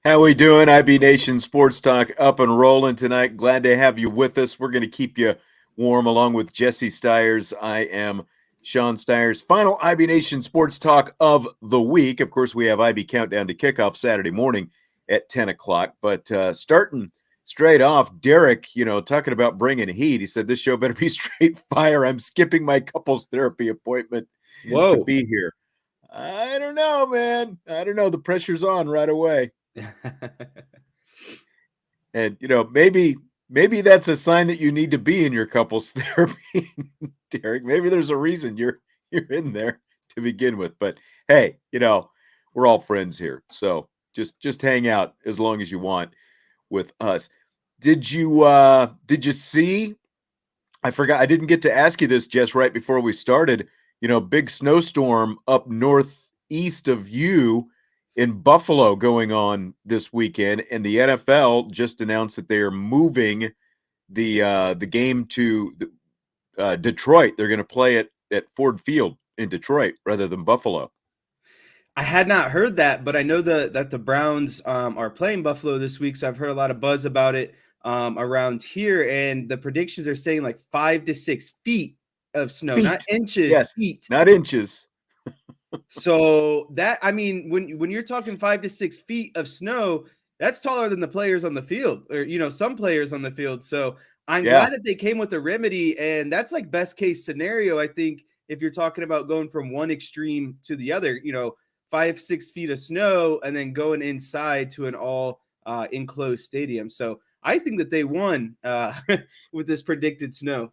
How we doing? IB Nation Sports Talk up and rolling tonight. Glad to have you with us. We're going to keep you warm along with Jesse Stiers. I am Sean Stiers. Final IB Nation Sports Talk of the week. Of course, we have IB Countdown to Kickoff Saturday morning at 10 o'clock. But starting straight off, Derek, talking about bringing heat. He said this show better be straight fire. I'm skipping my couples therapy appointment to be here. I don't know, man. I don't know. The pressure's on right away. And maybe that's a sign that you need to be in your couples therapy, Derek. Maybe there's a reason you're in there to begin with. But hey, we're all friends here, so just hang out as long as you want with us. Did you see? I forgot. I didn't get to ask you this just right before we started. Big snowstorm up northeast of you in Buffalo going on this weekend, and the NFL just announced that they are moving the game to Detroit. They're going to play it at Ford Field in Detroit rather than Buffalo. I had not heard that, but I know that the Browns are playing Buffalo this week, so I've heard a lot of buzz about it around here, and the predictions are saying like 5 to 6 feet of snow, not inches, yes, feet. Not inches. So that, I mean, when you're talking 5 to 6 feet of snow, that's taller than the players on the field, or some players on the field. So I'm glad that they came with a remedy, and that's like best case scenario. I think if you're talking about going from one extreme to the other, 5, 6 feet of snow, and then going inside to an all enclosed stadium. So I think that they won with this predicted snow.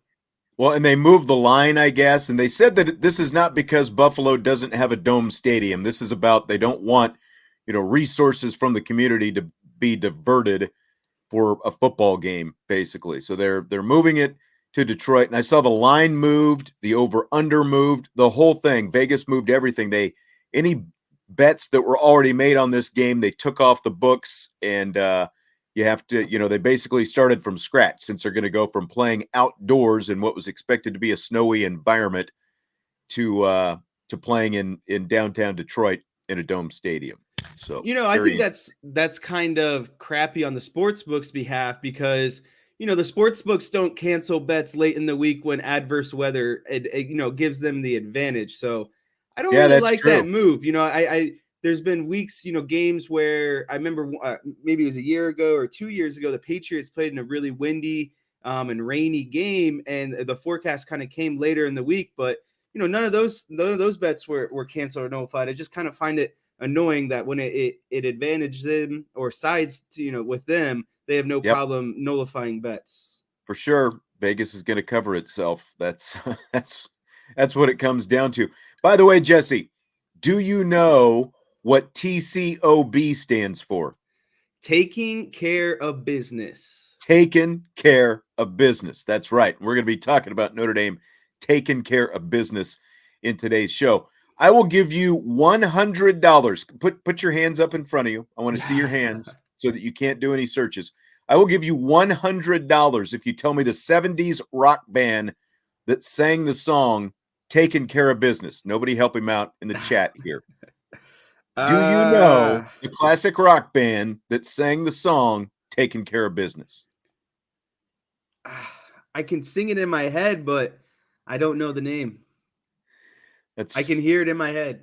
Well, and they moved the line, I guess, and they said that this is not because Buffalo doesn't have a dome stadium. This is about they don't want, resources from the community to be diverted for a football game, basically. So they're moving it to Detroit, and I saw the line moved, the over/under moved, the whole thing. Vegas moved everything. Any bets that were already made on this game, they took off the books, and you have to, they basically started from scratch since they're going to go from playing outdoors in what was expected to be a snowy environment to playing in downtown Detroit in a dome stadium. So, I think that's kind of crappy on the sports books' behalf because, the sports books don't cancel bets late in the week when adverse weather, gives them the advantage. So I don't really like that move. There's been weeks, games where I remember maybe it was a year ago or 2 years ago, the Patriots played in a really windy and rainy game, and the forecast kind of came later in the week. But none of those bets were canceled or nullified. I just kind of find it annoying that when it advantages them or sides to, with them, they have no problem nullifying bets. For sure, Vegas is going to cover itself. That's what it comes down to. By the way, Jesse, do you know what TCOB stands for? Taking care of business. Taking care of business. That's right. We're going to be talking about Notre Dame taking care of business in today's show. I will give you $100. Put your hands up in front of you. I want to see your hands so that you can't do any searches. I will give you $100 if you tell me the 70s rock band that sang the song Taking Care of Business. Nobody help him out in the chat here. Do you know the classic rock band that sang the song Taking Care of Business? I can sing it in my head, but I don't know the name. I can hear it in my head.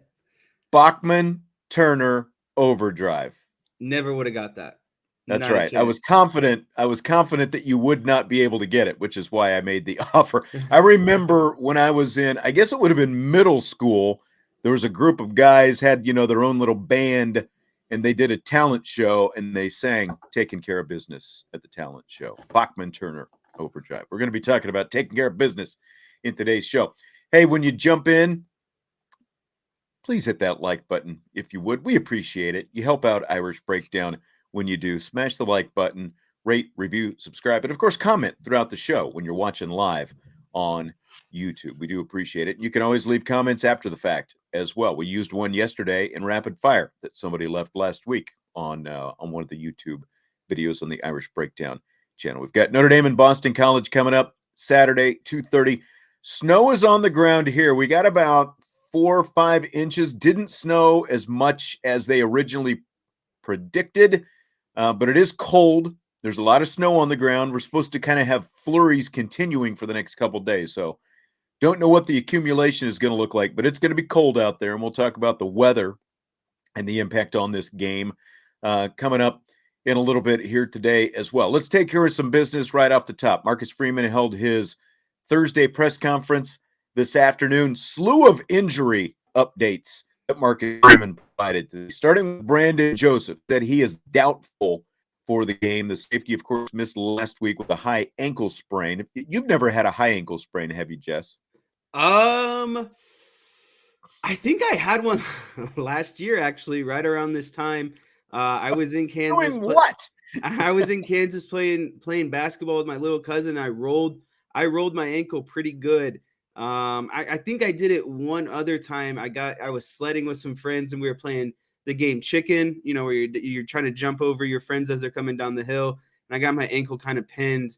Bachman Turner Overdrive. Never would have got that. That's right. I was confident that you would not be able to get it, which is why I made the offer. I remember when I was in, I guess it would have been middle school, there was a group of guys had, their own little band, and they did a talent show, and they sang Taking Care of Business at the talent show. Bachman Turner Overdrive. We're going to be talking about taking care of business in today's show. Hey, when you jump in, please hit that like button if you would. We appreciate it. You help out Irish Breakdown when you do. Smash the like button, rate, review, subscribe, and of course, comment throughout the show when you're watching live on YouTube. We do appreciate it. You can always leave comments after the fact as well. We used one yesterday in rapid fire that somebody left last week on one of the YouTube videos on the Irish Breakdown channel. We've got Notre Dame and Boston College coming up Saturday, 2:30. Snow is on the ground here. We got about 4 or 5 inches. Didn't snow as much as they originally predicted. but it is cold. There's a lot of snow on the ground. We're supposed to kind of have flurries continuing for the next couple days. So don't know what the accumulation is going to look like, but it's going to be cold out there. And we'll talk about the weather and the impact on this game coming up in a little bit here today as well. Let's take care of some business right off the top. Marcus Freeman held his Thursday press conference this afternoon. Slew of injury updates that Marcus Freeman provided today. Starting with Brandon Joseph, said he is doubtful for the game. The safety, of course, missed last week with a high ankle sprain. You've never had a high ankle sprain, have you, Jess? I think I had one last year, actually, right around this time. I was in Kansas. Doing what? I was in Kansas playing basketball with my little cousin. I rolled my ankle pretty good. I think I did it one other time. I was sledding with some friends and we were playing the game chicken, where you're trying to jump over your friends as they're coming down the hill. And I got my ankle kind of pinned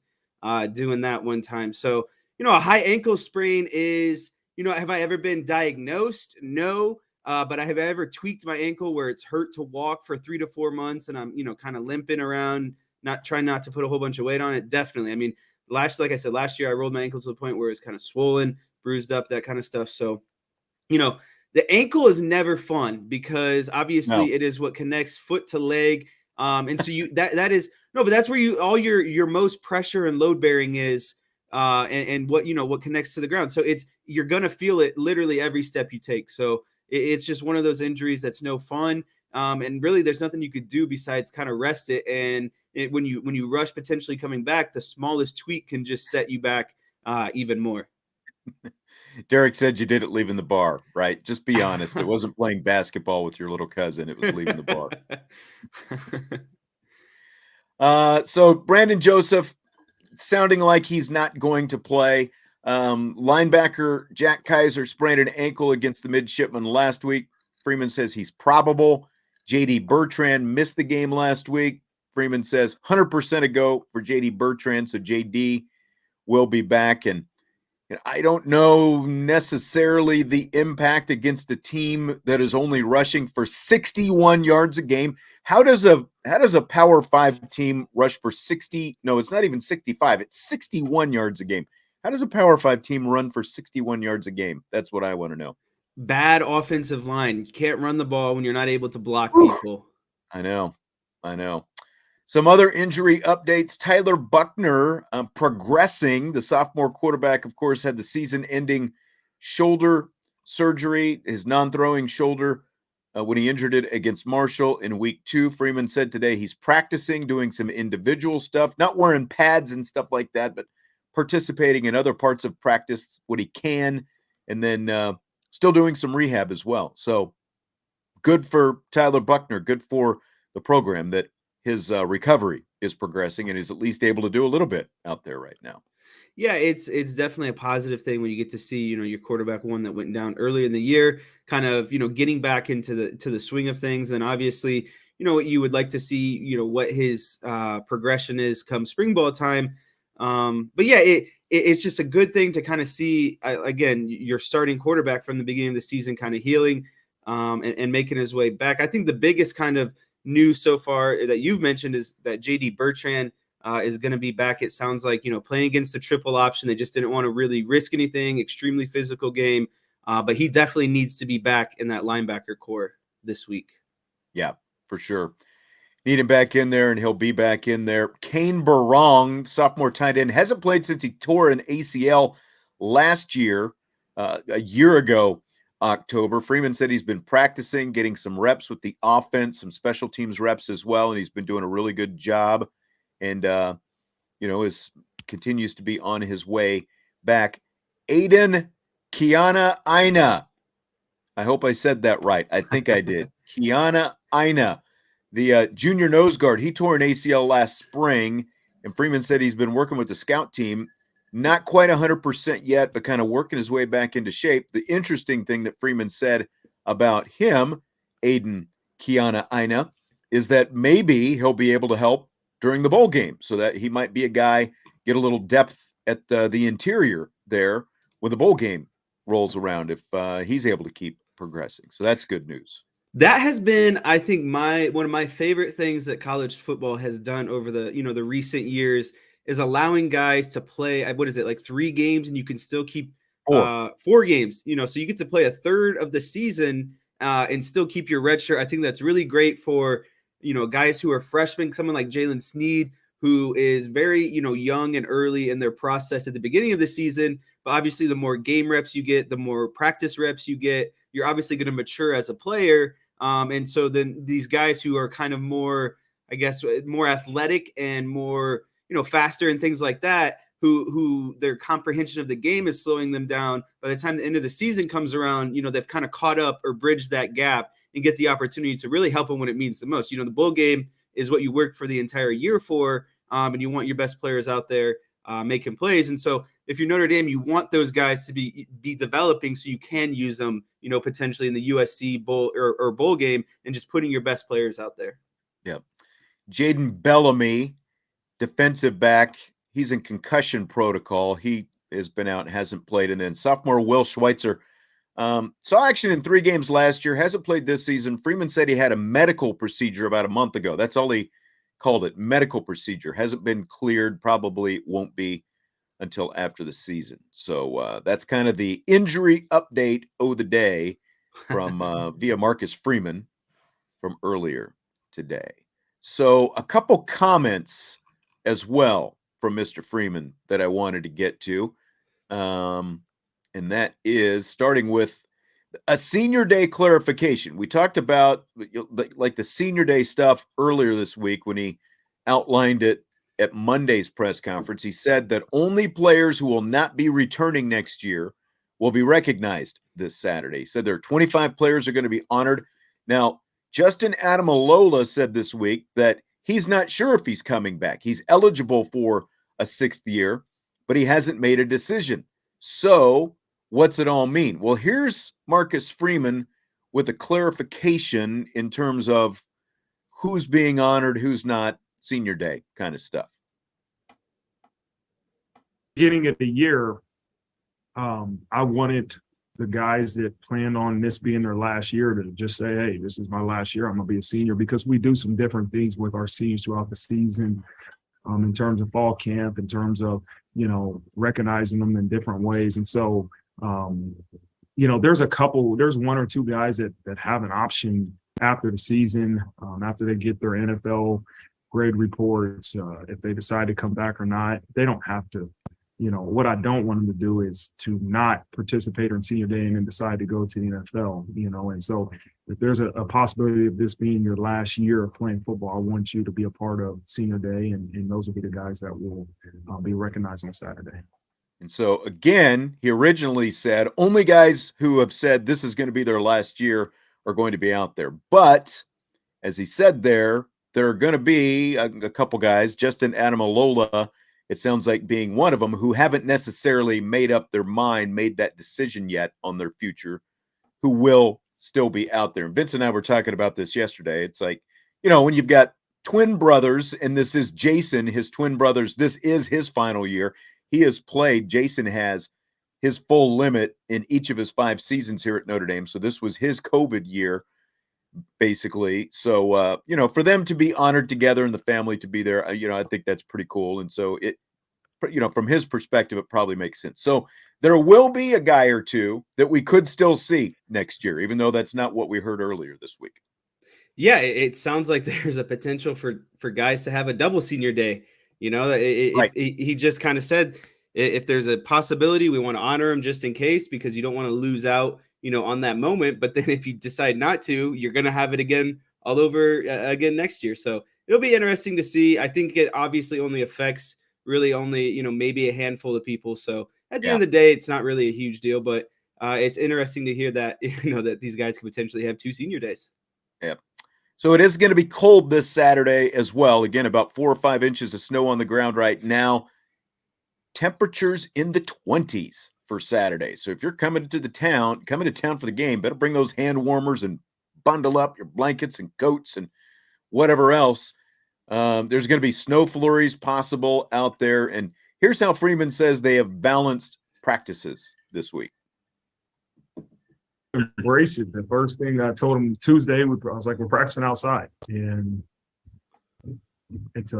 doing that one time. So, a high ankle sprain is, have I ever been diagnosed? No. But I have ever tweaked my ankle where it's hurt to walk for 3 to 4 months and I'm, kind of limping around, trying not to put a whole bunch of weight on it. Definitely. I mean, like I said, last year I rolled my ankle to the point where it's kind of swollen, bruised up, that kind of stuff. So, the ankle is never fun because obviously it is what connects foot to leg. And so that is no, but that's where all your most pressure and load bearing is, and what connects to the ground. So you're going to feel it literally every step you take. So it's just one of those injuries that's no fun. And really there's nothing you could do besides kind of rest it. And when you rush potentially coming back, the smallest tweak can just set you back even more. Derek said you did it leaving the bar, right? Just be honest. It wasn't playing basketball with your little cousin. It was leaving the bar. So Brandon Joseph sounding like he's not going to play. Linebacker Jack Kaiser sprained an ankle against the midshipmen last week. Freeman says he's probable. J.D. Bertrand missed the game last week. Freeman says 100% a go for J.D. Bertrand, so J.D. will be back. And I don't know necessarily the impact against a team that is only rushing for 61 yards a game. How does a Power 5 team rush for 60? No, it's not even 65. It's 61 yards a game. How does a Power 5 team run for 61 yards a game? That's what I want to know. Bad offensive line. You can't run the ball when you're not able to block people. I know. Some other injury updates. Tyler Buckner progressing. The sophomore quarterback, of course, had the season-ending shoulder surgery, his non-throwing shoulder, when he injured it against Marshall in week 2. Freeman said today he's practicing, doing some individual stuff, not wearing pads and stuff like that, but participating in other parts of practice what he can, and then still doing some rehab as well. So good for Tyler Buckner, good for the program that his recovery is progressing and is at least able to do a little bit out there right now. Yeah, it's definitely a positive thing when you get to see, your quarterback, one that went down early in the year, kind of, getting back into the swing of things. And obviously, what you would like to see, what his progression is come spring ball time. But yeah, it's just a good thing to kind of see, again, your starting quarterback from the beginning of the season kind of healing and making his way back. I think the biggest kind of news so far that you've mentioned is that J.D. Bertrand is going to be back. It sounds like, playing against the triple option. They just didn't want to really risk anything. Extremely physical game. But he definitely needs to be back in that linebacker core this week. Yeah, for sure. Need him back in there, and he'll be back in there. Kane Barong, sophomore tight end, hasn't played since he tore an ACL last year, a year ago, October. Freeman said he's been practicing, getting some reps with the offense, some special teams reps as well, and he's been doing a really good job. And continues to be on his way back. Aiden Kiana Aina. I hope I said that right. I think I did. Kiana Aina, the junior nose guard. He tore an ACL last spring, and Freeman said he's been working with the scout team. Not quite 100% yet, but kind of working his way back into shape. The interesting thing that Freeman said about him, Aiden Kiana Aina, is that maybe he'll be able to help during the bowl game, so that he might be a guy, get a little depth at the interior there when the bowl game rolls around if he's able to keep progressing. So that's good news. That has been, I think, one of my favorite things that college football has done over the recent years is allowing guys to play. What is it, like 3 games, and you can still keep 4. 4 games. So you get to play a third of the season and still keep your red shirt. I think that's really great for guys who are freshmen. Someone like Jalen Sneed, who is very young and early in their process at the beginning of the season. But obviously, the more game reps you get, the more practice reps you get, you're obviously going to mature as a player. And so then these guys who are kind of more, I guess, more athletic and more, faster and things like that, who their comprehension of the game is slowing them down. By the time the end of the season comes around, they've kind of caught up or bridged that gap and get the opportunity to really help them when it means the most. The bowl game is what you work for the entire year for, and you want your best players out there making plays. And so if you're Notre Dame, you want those guys to be developing so you can use them, potentially in the USC bowl or bowl game, and just putting your best players out there. Yeah. Jaden Bellamy, defensive back, he's in concussion protocol. He has been out and hasn't played. And then sophomore Will Schweitzer saw action in 3 games last year, hasn't played this season. Freeman said he had a medical procedure about a month ago. That's all he called it, medical procedure. Hasn't been cleared, probably won't be until after the season. So that's kind of the injury update of the day from via Marcus Freeman from earlier today. So a couple comments as well from Mr. Freeman that I wanted to get to. And that is starting with a senior day clarification. We talked about like the senior day stuff earlier this week when he outlined it at Monday's press conference. He said that only players who will not be returning next year will be recognized this Saturday. He said there are 25 players are going to be honored. Now, Justin Adamalola said this week that he's not sure if he's coming back. He's eligible for a 6th year, but he hasn't made a decision. So what's it all mean? Well, here's Marcus Freeman with a clarification in terms of who's being honored, who's not, senior day kind of stuff. Beginning of the year, I wanted the guys that planned on this being their last year to just say, hey, this is my last year. I'm going to be a senior, because we do some different things with our seniors throughout the season, in terms of fall camp, in terms of, recognizing them in different ways. And so, there's 1 or 2 guys that have an option after the season, after they get their NFL grade reports, if they decide to come back or not. They don't have to. What I don't want them to do is to not participate in senior day and then decide to go to the NFL, and so if there's a possibility of this being your last year of playing football, I want you to be a part of senior day, and those will be the guys that will be recognized on Saturday. And so, again, he originally said only guys who have said this is going to be their last year are going to be out there. But as he said there are going to be a couple guys, Justin Adamalola, it sounds like being one of them, who haven't necessarily made up their mind, made that decision yet on their future, who will still be out there. And Vince and I were talking about this yesterday. It's like, when you've got twin brothers, and this is Jason, his twin brothers, this is his final year. He has played, Jason has his full limit in each of his 5 seasons here at Notre Dame. So this was his COVID year, basically. So, for them to be honored together and the family to be there, I think that's pretty cool. And so it, from his perspective, it probably makes sense. So there will be a guy or 2 that we could still see next year, even though that's not what we heard earlier this week. Yeah, it sounds like there's a potential for guys to have a double senior day. Right. He just kind of said if there's a possibility, we want to honor him just in case, because you don't want to lose out, on that moment. But then if you decide not to, you're going to have it again all over again next year. So it'll be interesting to see. I think it obviously only affects really only, maybe a handful of people. So at the end of the day, it's not really a huge deal, but it's interesting to hear that, that these guys could potentially have 2 senior days. Yeah. So it is going to be cold this Saturday as well. Again, about 4 or 5 inches of snow on the ground right now. Temperatures in the 20s for Saturday. So if you're coming to town for the game, better bring those hand warmers and bundle up your blankets and coats and whatever else. There's going to be snow flurries possible out there. And here's how Freeman says they have balanced practices this week. embrace it. The first thing I told them Tuesday, I was like, we're practicing outside, and it's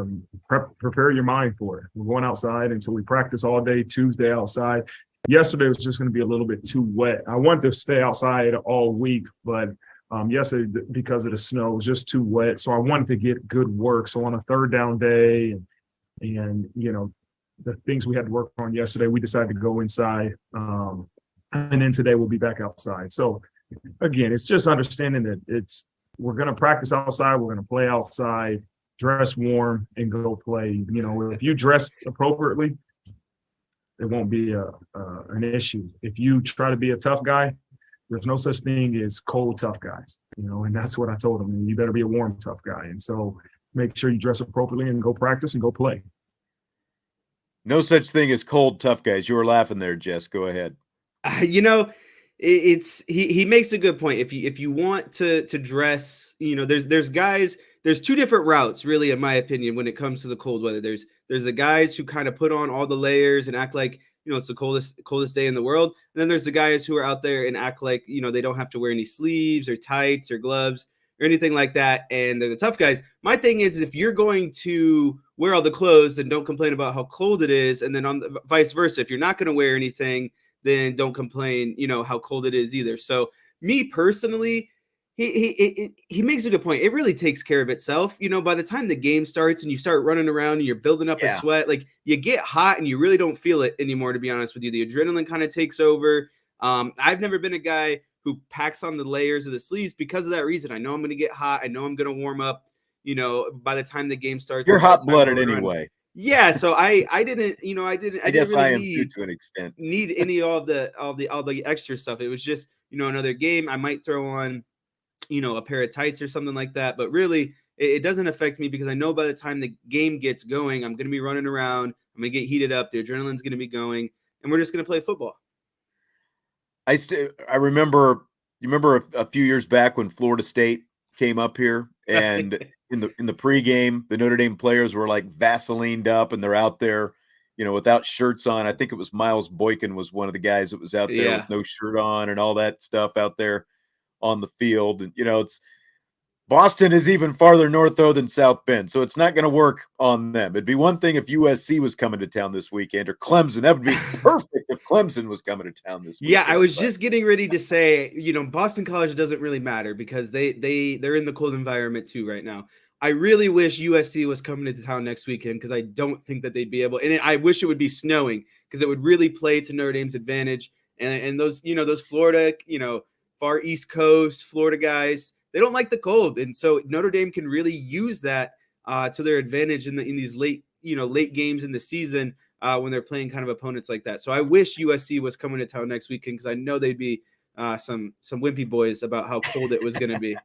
prepare your mind for it. We're going outside, and so we practice all day Tuesday outside. Yesterday was just going to be a little bit too wet. I wanted to stay outside all week, but yesterday, because of the snow, it was just too wet. So I wanted to get good work. So on a third down day and the things we had to work on yesterday, we decided to go inside. And then today we'll be back outside. So again, it's just understanding that we're going to practice outside. We're going to play outside, dress warm, and go play. If you dress appropriately, it won't be an issue. If you try to be a tough guy, there's no such thing as cold tough guys, and that's what I told them. You better be a warm tough guy. And so make sure you dress appropriately and go practice and go play. No such thing as cold tough guys. You were laughing there, Jess. Go ahead. He makes a good point. If you want to dress, there's guys. There's two different routes, really, in my opinion, when it comes to the cold weather. There's the guys who kind of put on all the layers and act like it's the coldest day in the world. And then there's the guys who are out there and act like they don't have to wear any sleeves or tights or gloves or anything like that. And they're the tough guys. My thing is, if you're going to wear all the clothes, then don't complain about how cold it is. And then vice versa, if you're not going to wear anything, then don't complain, how cold it is either. So me personally, he makes a good point. It really takes care of itself. By the time the game starts and you start running around and you're building up a sweat, like you get hot and you really don't feel it anymore, to be honest with you. The adrenaline kind of takes over. I've never been a guy who packs on the layers of the sleeves because of that reason. I know I'm going to get hot. I know I'm going to warm up, by the time the game starts. You're hot-blooded anyway. Yeah, so I didn't guess I am really too, to an extent. need any of the extra stuff. It was just another game. I might throw on a pair of tights or something like that, but really it doesn't affect me because I know by the time the game gets going, I'm going to be running around. I'm going to get heated up. The adrenaline's going to be going, and we're just going to play football. I remember. You remember a few years back when Florida State came up here and. In the pregame, the Notre Dame players were like Vaselined up, and they're out there, without shirts on. I think it was Miles Boykin was one of the guys that was out there with no shirt on and all that stuff out there on the field. And it's Boston is even farther north though than South Bend, so it's not going to work on them. It'd be one thing if USC was coming to town this weekend or Clemson. That would be perfect if Clemson was coming to town this weekend. Yeah, I was just getting ready to say, Boston College doesn't really matter because they're in the cold environment too right now. I really wish USC was coming into town next weekend because I don't think that they'd be able. And I wish it would be snowing because it would really play to Notre Dame's advantage. And those, those Florida, far East Coast Florida guys, they don't like the cold, and so Notre Dame can really use that to their advantage in these late games in the season when they're playing kind of opponents like that. So I wish USC was coming to town next weekend because I know they'd be some wimpy boys about how cold it was going to be.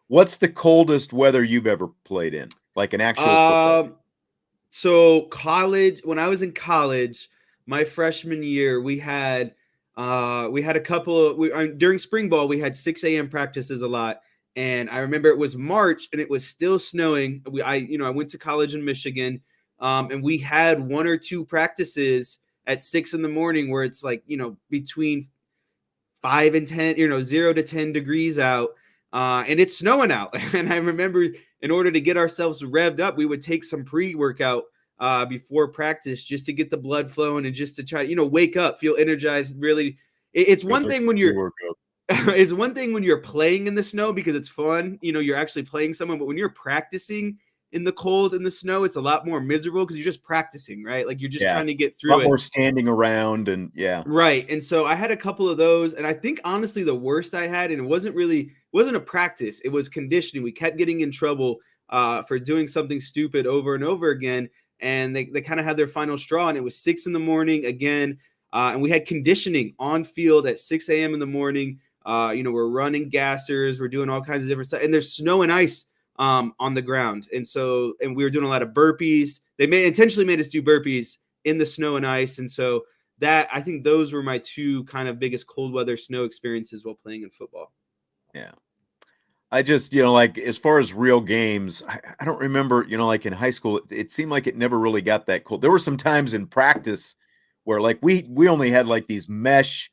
What's the coldest weather you've ever played in? Like an actual football? So college, when I was in college, my freshman year, we had a couple during spring ball, we had 6 a.m. practices a lot. And I remember it was March and it was still snowing. I went to college in Michigan, and we had 1 or 2 practices at 6 a.m. where it's like, between 5 and 10, 0 to 10 degrees out. And it's snowing out. And I remember in order to get ourselves revved up, we would take some pre-workout before practice just to get the blood flowing and just to try, wake up, feel energized. Really, it's one thing when you're it's one thing when you're playing in the snow because it's fun. You're actually playing someone, but when you're practicing in the cold and the snow, it's a lot more miserable because you're just practicing, right? Like you're just trying to get through a lot more standing around and right. And so I had a couple of those, and I think honestly the worst I had, and it wasn't a practice, it was conditioning. We kept getting in trouble for doing something stupid over and over again, and they kind of had their final straw, and it was 6 a.m. again, and we had conditioning on field at 6 a.m. in the morning. We're running gassers, we're doing all kinds of different stuff, and there's snow and ice on the ground. And we were doing a lot of burpees. They intentionally made us do burpees in the snow and ice. And so I think those were my 2 kind of biggest cold weather snow experiences while playing in football. Yeah. I just, like as far as real games, I don't remember, like in high school, it seemed like it never really got that cold. There were some times in practice where like we only had like these mesh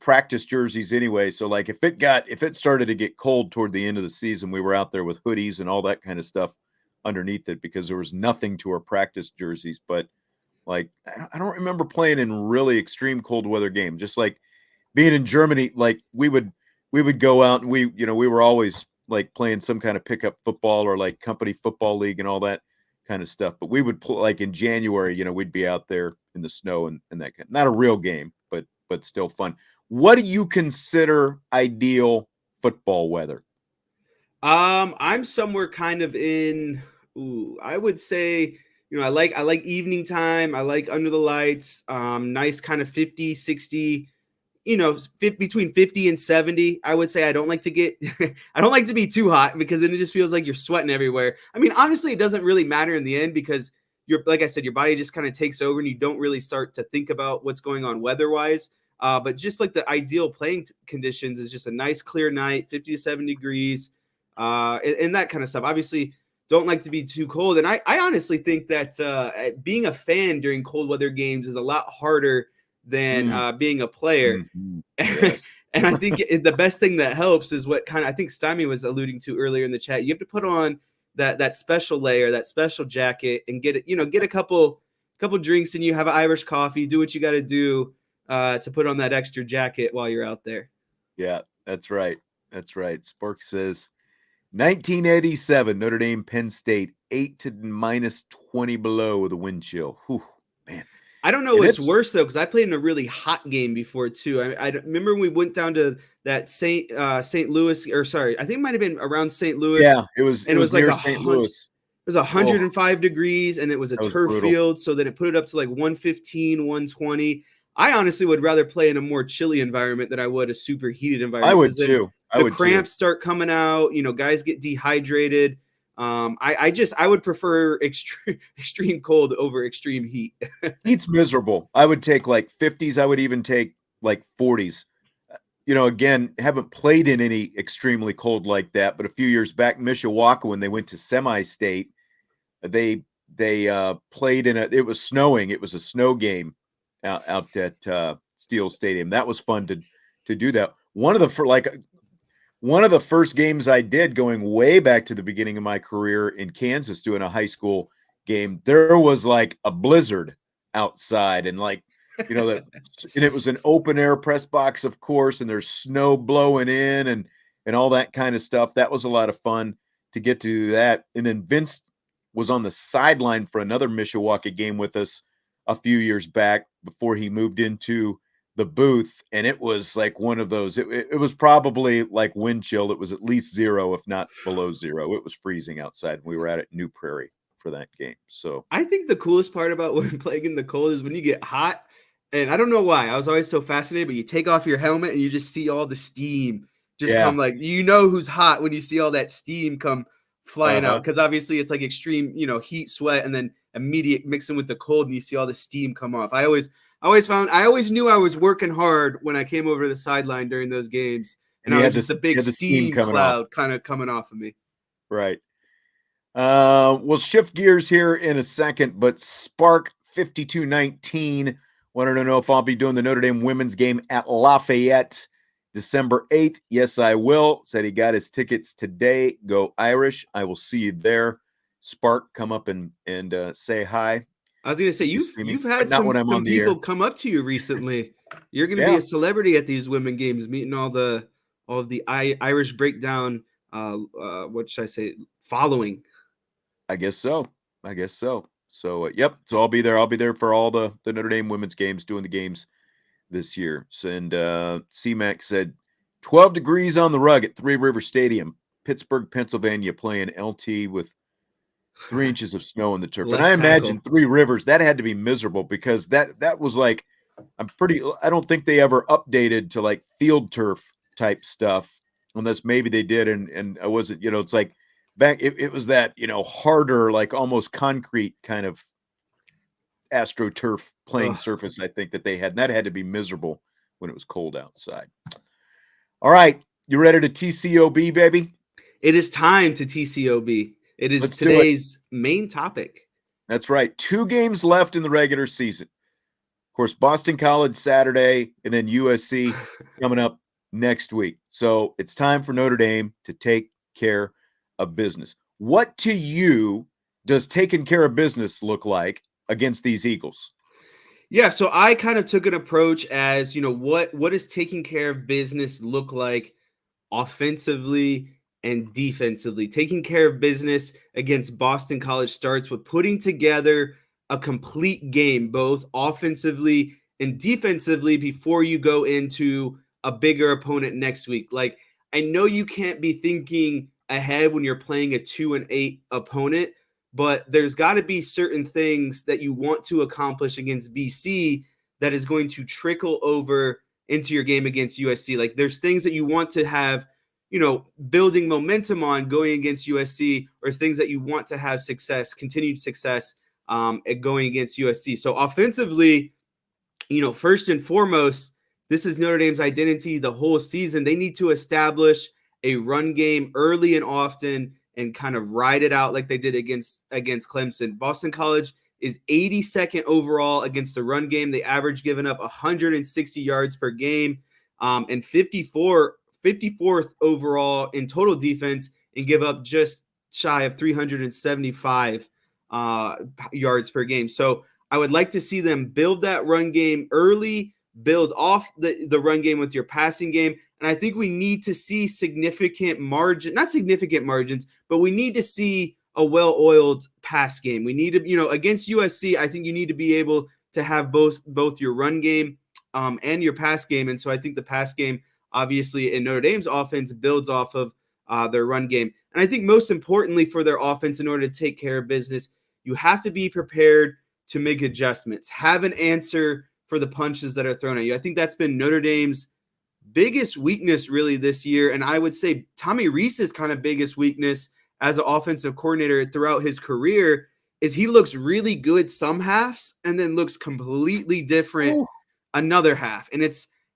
practice jerseys anyway. So like if it started to get cold toward the end of the season, we were out there with hoodies and all that kind of stuff underneath it because there was nothing to our practice jerseys. But like I don't remember playing in really extreme cold weather game. Just like being in Germany, like we would go out and we were always like playing some kind of pickup football or like company football league and all that kind of stuff. But we would play like in January, we'd be out there in the snow and that kind. Not a real game, but still fun. What do you consider ideal football weather? I'm somewhere kind of in, I would say, I like evening time. I like under the lights, nice kind of 50, 60, between 50 and 70. I would say I don't like to get, I don't like to be too hot because then it just feels like you're sweating everywhere. I mean, honestly, it doesn't really matter in the end because like I said, your body just kind of takes over and you don't really start to think about what's going on weather-wise. But just like the ideal playing conditions is just a nice clear night, 50 to 70 degrees, and that kind of stuff. Obviously, don't like to be too cold. And I honestly think that being a fan during cold weather games is a lot harder than being a player. Mm-hmm. Yes. And I think the best thing that helps is what kind of I think Stymie was alluding to earlier in the chat. You have to put on that special layer, that special jacket, and get a couple drinks, and you have an Irish coffee. Do what you got to do to put on that extra jacket while you're out there. Yeah, that's right. That's right. Spork says 1987 Notre Dame Penn State 8 to -20 below with a wind chill. Whew, man. I don't know what's worse though, because I played in a really hot game before too. I remember when we went down to that St. Louis, or sorry, I think it might have been around St. Louis. Yeah, it was like near St. Louis. It was 105 degrees, and it was a turf field, so then it put it up to like 115, 120. I honestly would rather play in a more chilly environment than I would a super heated environment. I would too. The cramps start coming out. Guys get dehydrated. I would prefer extreme cold over extreme heat. Heat's miserable. I would take like 50s. I would even take like 40s. Again, haven't played in any extremely cold like that, but a few years back, Mishawaka, when they went to semi-state, they played it was snowing. It was a snow game out at Steel Stadium. That was fun to do that. One of the first games I did going way back to the beginning of my career in Kansas doing a high school game, there was like a blizzard outside and like, and it was an open air press box, of course, and there's snow blowing in and all that kind of stuff. That was a lot of fun to get to do that. And then Vince was on the sideline for another Mishawaka game with us a few years back before he moved into the booth, and it was like one of those. It was probably like wind chill. It was at least 0, if not below 0. It was freezing outside. We were out at New Prairie for that game. So I think the coolest part about when playing in the cold is when you get hot, and I don't know why. I was always so fascinated, but you take off your helmet and you just see all the steam just come, like who's hot when you see all that steam come flying out, because obviously it's like extreme, heat, sweat, and then immediate mixing with the cold, and you see all the steam come off. I always knew I was working hard when I came over to the sideline during those games, and I was just a big steam cloud kind of coming off of me. Right. We'll shift gears here in a second, but Spark 5219 wanted to know if I'll be doing the Notre Dame women's game at Lafayette December 8th. Yes, I will. Said he got his tickets today. Go Irish. I will see you there. Spark, come up and say hi. I was going to say, you've had some people come up to you recently. You're going to be a celebrity at these women games, meeting all of the Irish breakdown. What should I say? Following. I guess so. So, yep. So I'll be there. I'll be there for all the Notre Dame women's games, doing the games this year. And CMAC said 12 degrees on the rug at Three River Stadium, Pittsburgh, Pennsylvania, playing LT with 3 inches of snow in the turf. And I imagine Three Rivers, that had to be miserable because that was like, I don't think they ever updated to like field turf type stuff, unless maybe they did. And I wasn't, it's like back, it was that, harder, like almost concrete kind of AstroTurf playing surface, I think that they had. And that had to be miserable when it was cold outside. All right. You ready to TCOB, baby? It is time to TCOB. It is today's main topic. That's right. 2 games left in the regular season. course, Boston College Saturday, and then USC coming up next week. So it's time for Notre Dame to take care of business. What to you does taking care of business look like against these Eagles? Yeah, so I kind of took an approach as, what does taking care of business look like offensively and defensively? Taking care of business against Boston College starts with putting together a complete game, both offensively and defensively, before you go into a bigger opponent next week. Like, I know you can't be thinking ahead when you're playing a 2-8 opponent, but there's got to be certain things that you want to accomplish against BC that is going to trickle over into your game against USC. Like, there's things that you want to have, building momentum on going against USC, or things that you want to have continued success at going against USC. So offensively, first and foremost, this is Notre Dame's identity the whole season. They need to establish a run game early and often and kind of ride it out like they did against Clemson. Boston College is 82nd overall against the run game. They average giving up 160 yards per game, and 54th overall in total defense, and give up just shy of 375 yards per game. So I would like to see them build that run game early, build off the run game with your passing game. And I think we need to see not significant margins, but we need to see a well-oiled pass game. We need to, against USC, I think you need to be able to have both your run game and your pass game. And so I think the pass game, obviously, in Notre Dame's offense, builds off of their run game. And I think most importantly for their offense, in order to take care of business, you have to be prepared to make adjustments, have an answer for the punches that are thrown at you. I think that's been Notre Dame's biggest weakness really this year. And I would say Tommy Rees's kind of biggest weakness as an offensive coordinator throughout his career is he looks really good some halves and then looks completely different another half. And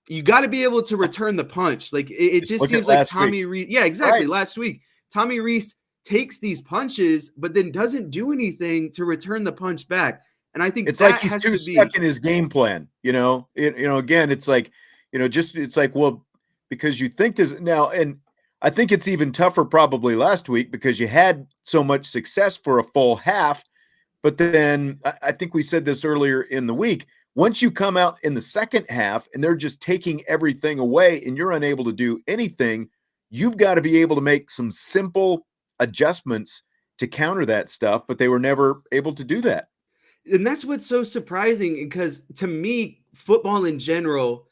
you got to be able to return the punch. Like it just seems like Tommy Rees. Yeah, exactly. Right. Last week, Tommy Rees takes these punches, but then doesn't do anything to return the punch back. And I think it's like he's too stuck in his game plan. Again, it's like, it's like, well, because you think this now, and I think it's even tougher probably last week because you had so much success for a full half. But then I think we said this earlier in the week. Once you come out in the second half and they're just taking everything away and you're unable to do anything, you've got to be able to make some simple adjustments to counter that stuff. But they were never able to do that. And that's what's so surprising, because to me, football in general,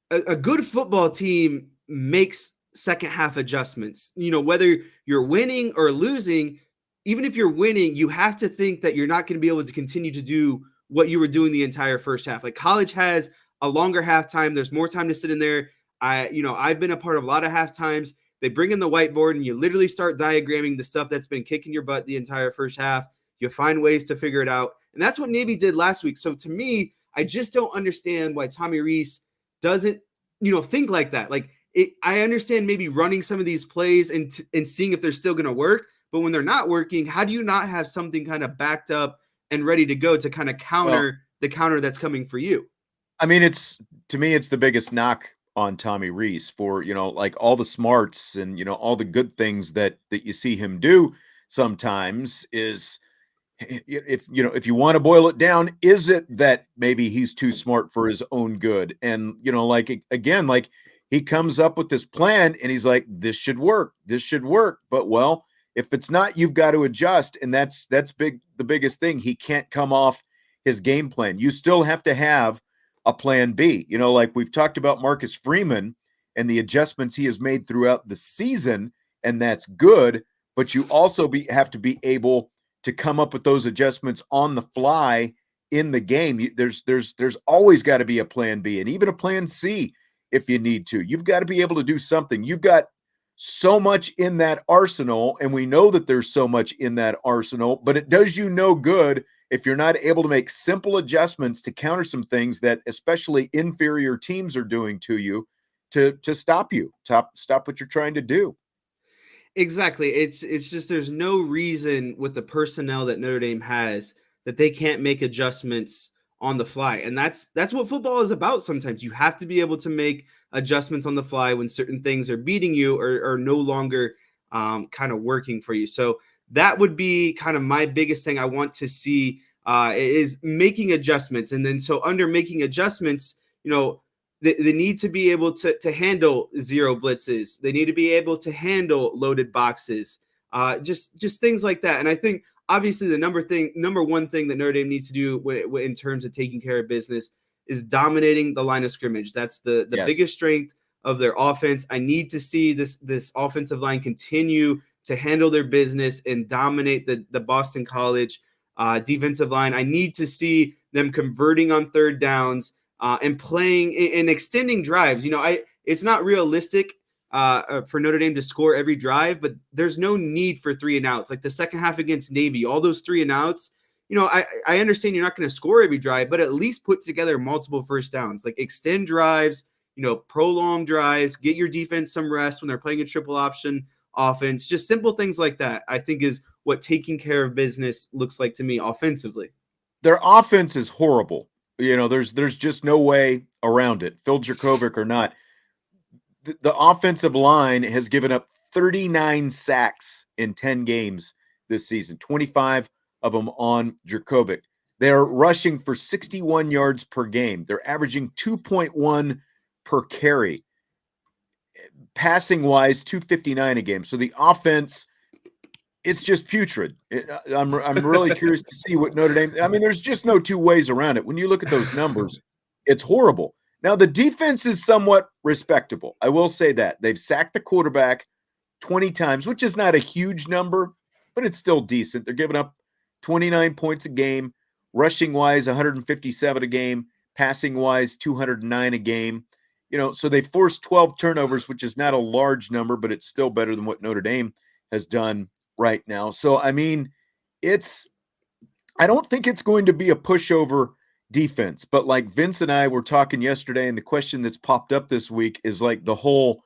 a good football team makes second half adjustments. Whether you're winning or losing, even if you're winning, you have to think that you're not going to be able to continue to do what you were doing the entire first half. Like, college has a longer halftime. There's more time to sit in there. I've been a part of a lot of halftimes. They bring in the whiteboard and you literally start diagramming the stuff that's been kicking your butt the entire first half. You find ways to figure it out. And that's what Navy did last week. So to me, I just don't understand why Tommy Rees doesn't, think like that. Like, I understand maybe running some of these plays and seeing if they're still going to work. But when they're not working, how do you not have something kind of backed up and ready to go to kind of counter the counter that's coming for you? I mean, to me, it's the biggest knock on Tommy Rees for, like all the smarts and, all the good things that you see him do sometimes is, if you want to boil it down, is it that maybe he's too smart for his own good? And, like, again, like he comes up with this plan and he's like, this should work. But well, if it's not, you've got to adjust. And that's the biggest thing. He can't come off his game plan. You still have to have a plan B. Like we've talked about Marcus Freeman and the adjustments he has made throughout the season, and that's good. But you also have to be able to come up with those adjustments on the fly in the game. There's always got to be a plan B and even a plan C if you need to. You've got to be able to do something. You've got so much in that arsenal, and we know that there's so much in that arsenal, but it does you no good if you're not able to make simple adjustments to counter some things that especially inferior teams are doing to you to stop what you're trying to do. Exactly. It's just there's no reason with the personnel that Notre Dame has that they can't make adjustments on the fly. And that's what football is about. Sometimes you have to be able to make adjustments on the fly when certain things are beating you or no longer kind of working for you. So that would be kind of my biggest thing I want to see is making adjustments. And then so under making adjustments, they need to be able to handle zero blitzes. They need to be able to handle loaded boxes, just things like that. And I think obviously the number one thing that Notre Dame needs to do in terms of taking care of business is dominating the line of scrimmage. That's the Yes. biggest strength of their offense. I need to see this offensive line continue to handle their business and dominate the Boston College defensive line. I need to see them converting on third downs and playing and extending drives. It's not realistic for Notre Dame to score every drive, but there's no need for 3 and outs. Like the second half against Navy, all those 3 and outs, I understand you're not going to score every drive, but at least put together multiple first downs, like extend drives, prolong drives, get your defense some rest when they're playing a triple option offense. Just simple things like that, I think, is what taking care of business looks like to me offensively. Their offense is horrible. There's just no way around it. Phil Dracovic or not. The offensive line has given up 39 sacks in 10 games this season, 25 of them on Dracovic. They're rushing for 61 yards per game. They're averaging 2.1 per carry. Passing-wise, 259 a game. So the offense, it's just putrid. I'm really curious to see what Notre Dame – I mean, there's just no two ways around it. When you look at those numbers, it's horrible. Now, the defense is somewhat respectable. I will say that. They've sacked the quarterback 20 times, which is not a huge number, but it's still decent. They're giving up 29 points a game, rushing-wise 157 a game, passing-wise 209 a game. So they forced 12 turnovers, which is not a large number, but it's still better than what Notre Dame has done right now. So, I mean, I don't think it's going to be a pushover defense, but like Vince and I were talking yesterday, and the question that's popped up this week is like the whole,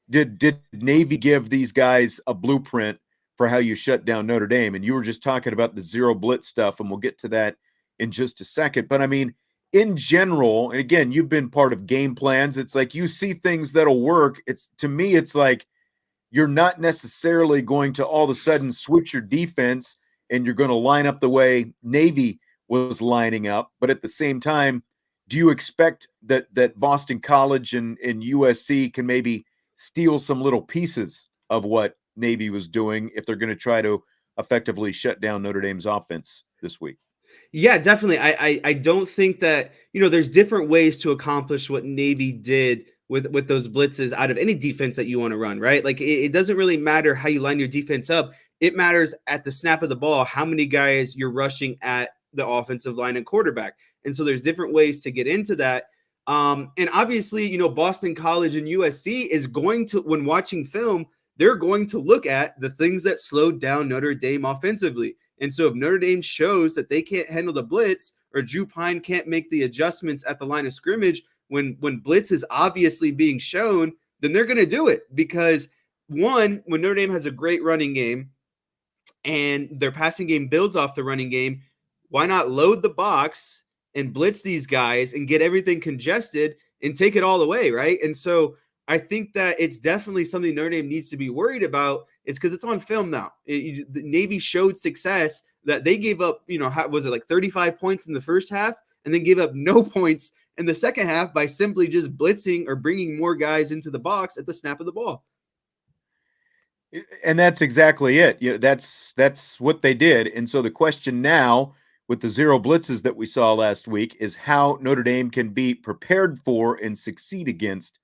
did Navy give these guys a blueprint for how you shut down Notre Dame? And you were just talking about the zero blitz stuff, and we'll get to that in just a second. But I mean, in general, and again, you've been part of game plans. It's like you see things that'll work. To me, it's like you're not necessarily going to all of a sudden switch your defense and you're going to line up the way Navy was lining up. But at the same time, do you expect that Boston College and USC can maybe steal some little pieces of what Navy was doing if they're going to try to effectively shut down Notre Dame's offense this week? Yeah, definitely. I don't think that, there's different ways to accomplish what Navy did with those blitzes out of any defense that you want to run, right? Like it doesn't really matter how you line your defense up. It matters at the snap of the ball, how many guys you're rushing at the offensive line and quarterback. And so there's different ways to get into that. And obviously, Boston College and USC is going to, when watching film, they're going to look at the things that slowed down Notre Dame offensively. And so if Notre Dame shows that they can't handle the blitz, or Drew Pine can't make the adjustments at the line of scrimmage when blitz is obviously being shown, then they're going to do it. Because one, when Notre Dame has a great running game and their passing game builds off the running game, why not load the box and blitz these guys and get everything congested and take it all away, right? And so I think that it's definitely something Notre Dame needs to be worried about. It's because it's on film now. The Navy showed success that they gave up, was it like 35 points in the first half and then gave up no points in the second half by simply just blitzing or bringing more guys into the box at the snap of the ball. And that's exactly it. That's what they did. And so the question now with the zero blitzes that we saw last week is how Notre Dame can be prepared for and succeed against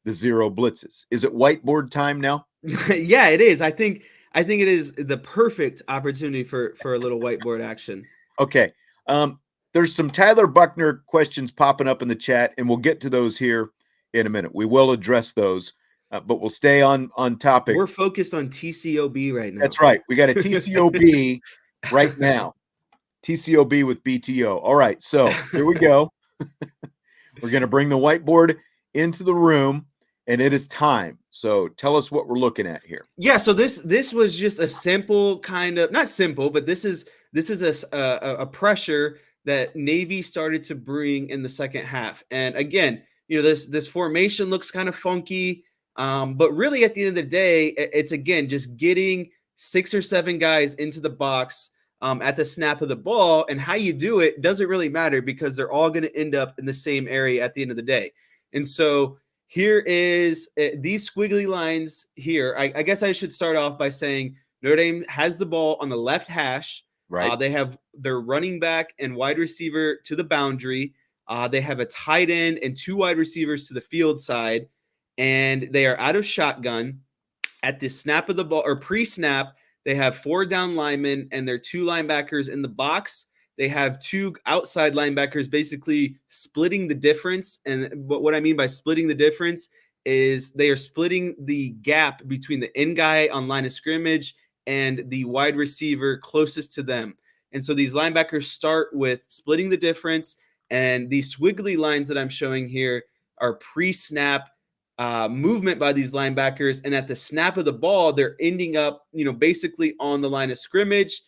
the zero blitzes. Is it whiteboard time now? Yeah, it is. I think it is the perfect opportunity for a little whiteboard action. Okay. There's some Tyler Buckner questions popping up in the chat, and we'll get to those here in a minute. We will address those, but we'll stay on topic. We're focused on TCOB right now. That's right. We got a TCOB right now. TCOB with BTO. All right, so here we go. We're going to bring the whiteboard into the room, and it is time. So tell us what we're looking at here. Yeah, so this was just a simple kind of, not simple, but this is a pressure that Navy started to bring in the second half. And again, this formation looks kind of funky, but really at the end of the day, it's again just getting 6 or 7 guys into the box at the snap of the ball, and how you do it doesn't really matter because they're all going to end up in the same area at the end of the day. And so here is these squiggly lines here. I guess I should start off by saying Notre Dame has the ball on the left hash. Right. They have their running back and wide receiver to the boundary. They have a tight end and 2 wide receivers to the field side, and they are out of shotgun. At the snap of the ball or pre-snap, they have 4 down linemen and their 2 linebackers in the box. They have 2 outside linebackers basically splitting the difference. And what I mean by splitting the difference is they are splitting the gap between the end guy on line of scrimmage and the wide receiver closest to them. And so these linebackers start with splitting the difference. And these squiggly lines that I'm showing here are pre-snap movement by these linebackers. And at the snap of the ball, they're ending up, basically on the line of scrimmage.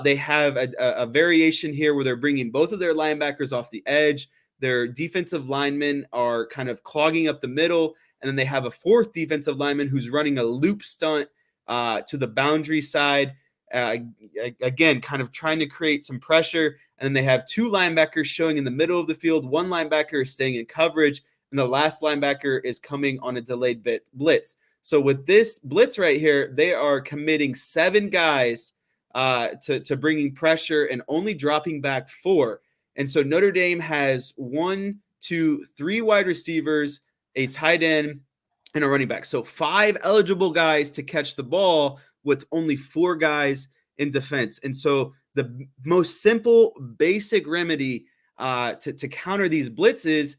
They have a variation here where they're bringing both of their linebackers off the edge. Their defensive linemen are kind of clogging up the middle. And then they have a 4th defensive lineman who's running a loop stunt to the boundary side. Again, kind of trying to create some pressure. And then they have 2 linebackers showing in the middle of the field. 1 linebacker is staying in coverage, and the last linebacker is coming on a delayed blitz. So with this blitz right here, they are committing 7 guys to bringing pressure and only dropping back 4. And so Notre Dame has 1, 2, 3 wide receivers, a tight end, and a running back. So 5 eligible guys to catch the ball with only 4 guys in defense. And so the most simple, basic remedy to counter these blitzes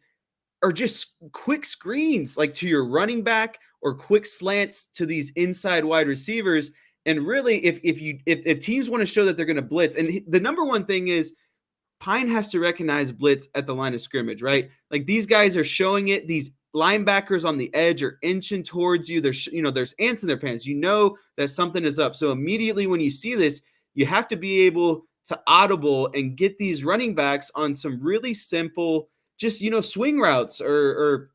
are just quick screens, like to your running back, or quick slants to these inside wide receivers. And really, if teams want to show that they're going to blitz, and the number one thing is Pine has to recognize blitz at the line of scrimmage, right? Like these guys are showing it. These linebackers on the edge are inching towards you. There's ants in their pants. You know that something is up. So immediately when you see this, you have to be able to audible and get these running backs on some really simple, just, swing routes or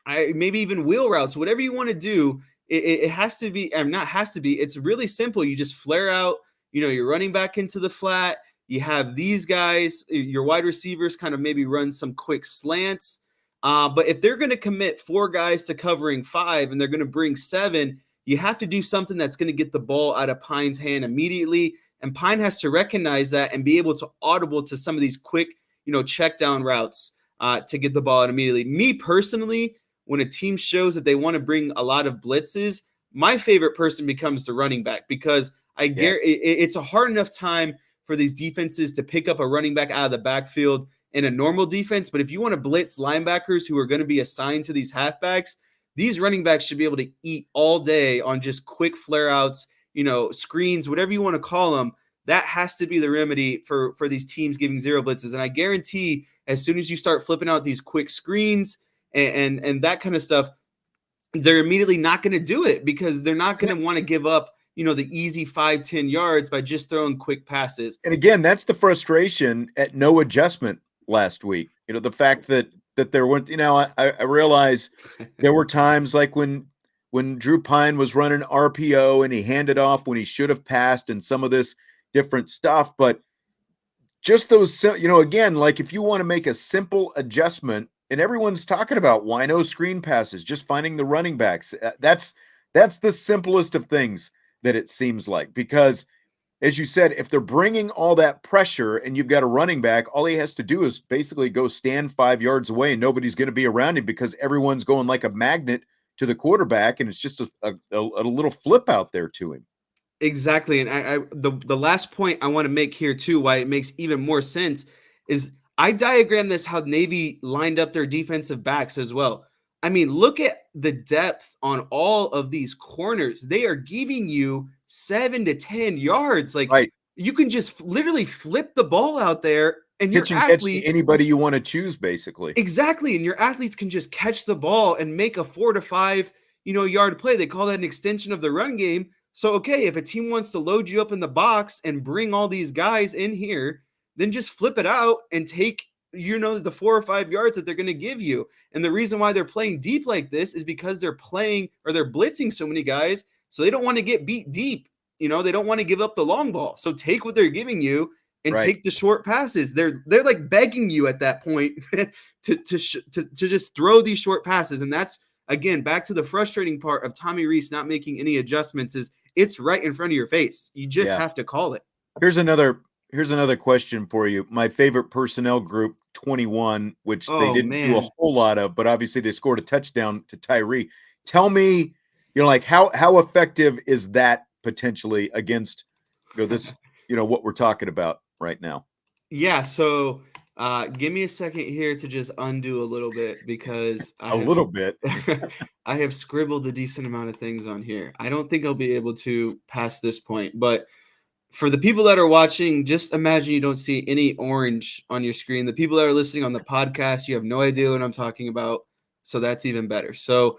maybe even wheel routes, whatever you want to do. It has to be, not has to be, it's really simple. You just flare out, you're running back into the flat. You have these guys, your wide receivers kind of maybe run some quick slants. But if they're going to commit 4 guys to covering 5 and they're going to bring 7, you have to do something that's going to get the ball out of Pine's hand immediately. And Pine has to recognize that and be able to audible to some of these quick, check down routes to get the ball out immediately. Me personally, when a team shows that they want to bring a lot of blitzes, my favorite person becomes the running back, because it's a hard enough time for these defenses to pick up a running back out of the backfield in a normal defense. But if you want to blitz linebackers who are going to be assigned to these halfbacks, these running backs should be able to eat all day on just quick flare outs, screens, whatever you want to call them. That has to be the remedy for these teams giving 0 blitzes. And I guarantee as soon as you start flipping out these quick screens and that kind of stuff, they're immediately not going to do it, because they're not going to want to give up, the easy 5-10 yards by just throwing quick passes. And again, that's the frustration at no adjustment last week. The fact that there weren't, I realize there were times like when Drew Pine was running RPO and he handed off when he should have passed and some of this different stuff, but just those, again, like if you want to make a simple adjustment, and everyone's talking about wino screen passes, just finding the running backs. That's the simplest of things that it seems like, because as you said, if they're bringing all that pressure and you've got a running back, all he has to do is basically go stand 5 yards away and nobody's going to be around him, because everyone's going like a magnet to the quarterback, and it's just a little flip out there to him. Exactly. And the last point I want to make here too, why it makes even more sense, is I diagrammed this how Navy lined up their defensive backs as well. I mean, look at the depth on all of these corners. They are giving you 7 to 10 yards. Like, right. You can just literally flip the ball out there, and Pitch your and athletes, catch anybody you want to choose, basically. Exactly. And your athletes can just catch the ball and make a 4 to 5, yard play. They call that an extension of the run game. So, okay, if a team wants to load you up in the box and bring all these guys in here, then just flip it out and take, the 4 or 5 yards that they're going to give you. And the reason why they're playing deep like this is because they're blitzing so many guys. So they don't want to get beat deep. They don't want to give up the long ball. So take what they're giving you and Right. take the short passes. They're like begging you at that point to just throw these short passes. And that's, again, back to the frustrating part of Tommy Rees not making any adjustments, is it's right in front of your face. You just have to call it. Here's another question for you. My favorite personnel group, 21, which they didn't do a whole lot of, but obviously they scored a touchdown to Tyree. Tell me, like how effective is that potentially against this, what we're talking about right now? Yeah, so give me a second here to just undo a little bit, because I have scribbled a decent amount of things on here. I don't think I'll be able to past this point, but for the people that are watching, just imagine you don't see any orange on your screen. The people that are listening on the podcast, you have no idea what I'm talking about, so that's even better. So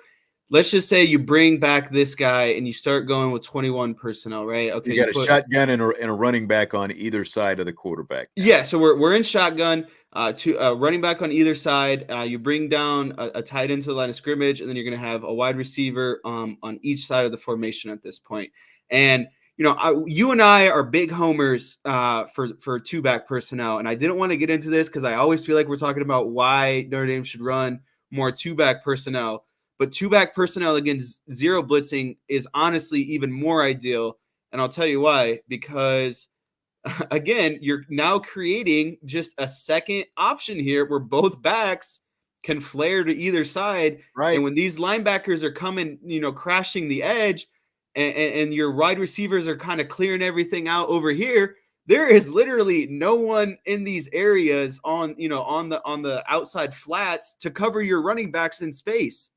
let's just say you bring back this guy and you start going with 21 personnel, right? Okay, you got a shotgun and a running back on either side of the quarterback. Yeah, so we're in shotgun, running back on either side. You bring down a tight end to the line of scrimmage, and then you're going to have a wide receiver on each side of the formation at this point. And you and I are big homers for two-back personnel, and I didn't want to get into this because I always feel like we're talking about why Notre Dame should run more two-back personnel. But two-back personnel against zero blitzing is honestly even more ideal, and I'll tell you why. Because, again, you're now creating just a second option here where both backs can flare to either side. Right. And when these linebackers are coming, crashing the edge, and your wide receivers are kind of clearing everything out over here, there is literally no one in these areas on the outside flats to cover your running backs in space.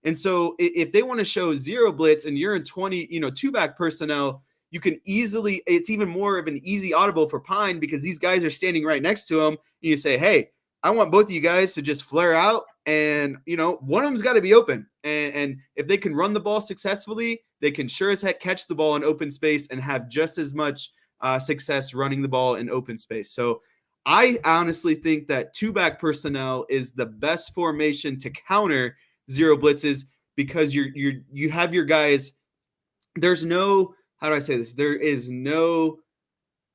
And so if they want to show zero blitz and you're in 20, two-back personnel, you can easily, it's even more of an easy audible for Pine, because these guys are standing right next to him. And you say, hey, I want both of you guys to just flare out, and one of them's got to be open. And if they can run the ball successfully, they can sure as heck catch the ball in open space and have just as much success running the ball in open space. So I honestly think that two-back personnel is the best formation to counter zero blitzes, because you have your guys. There's no, how do I say this? There is no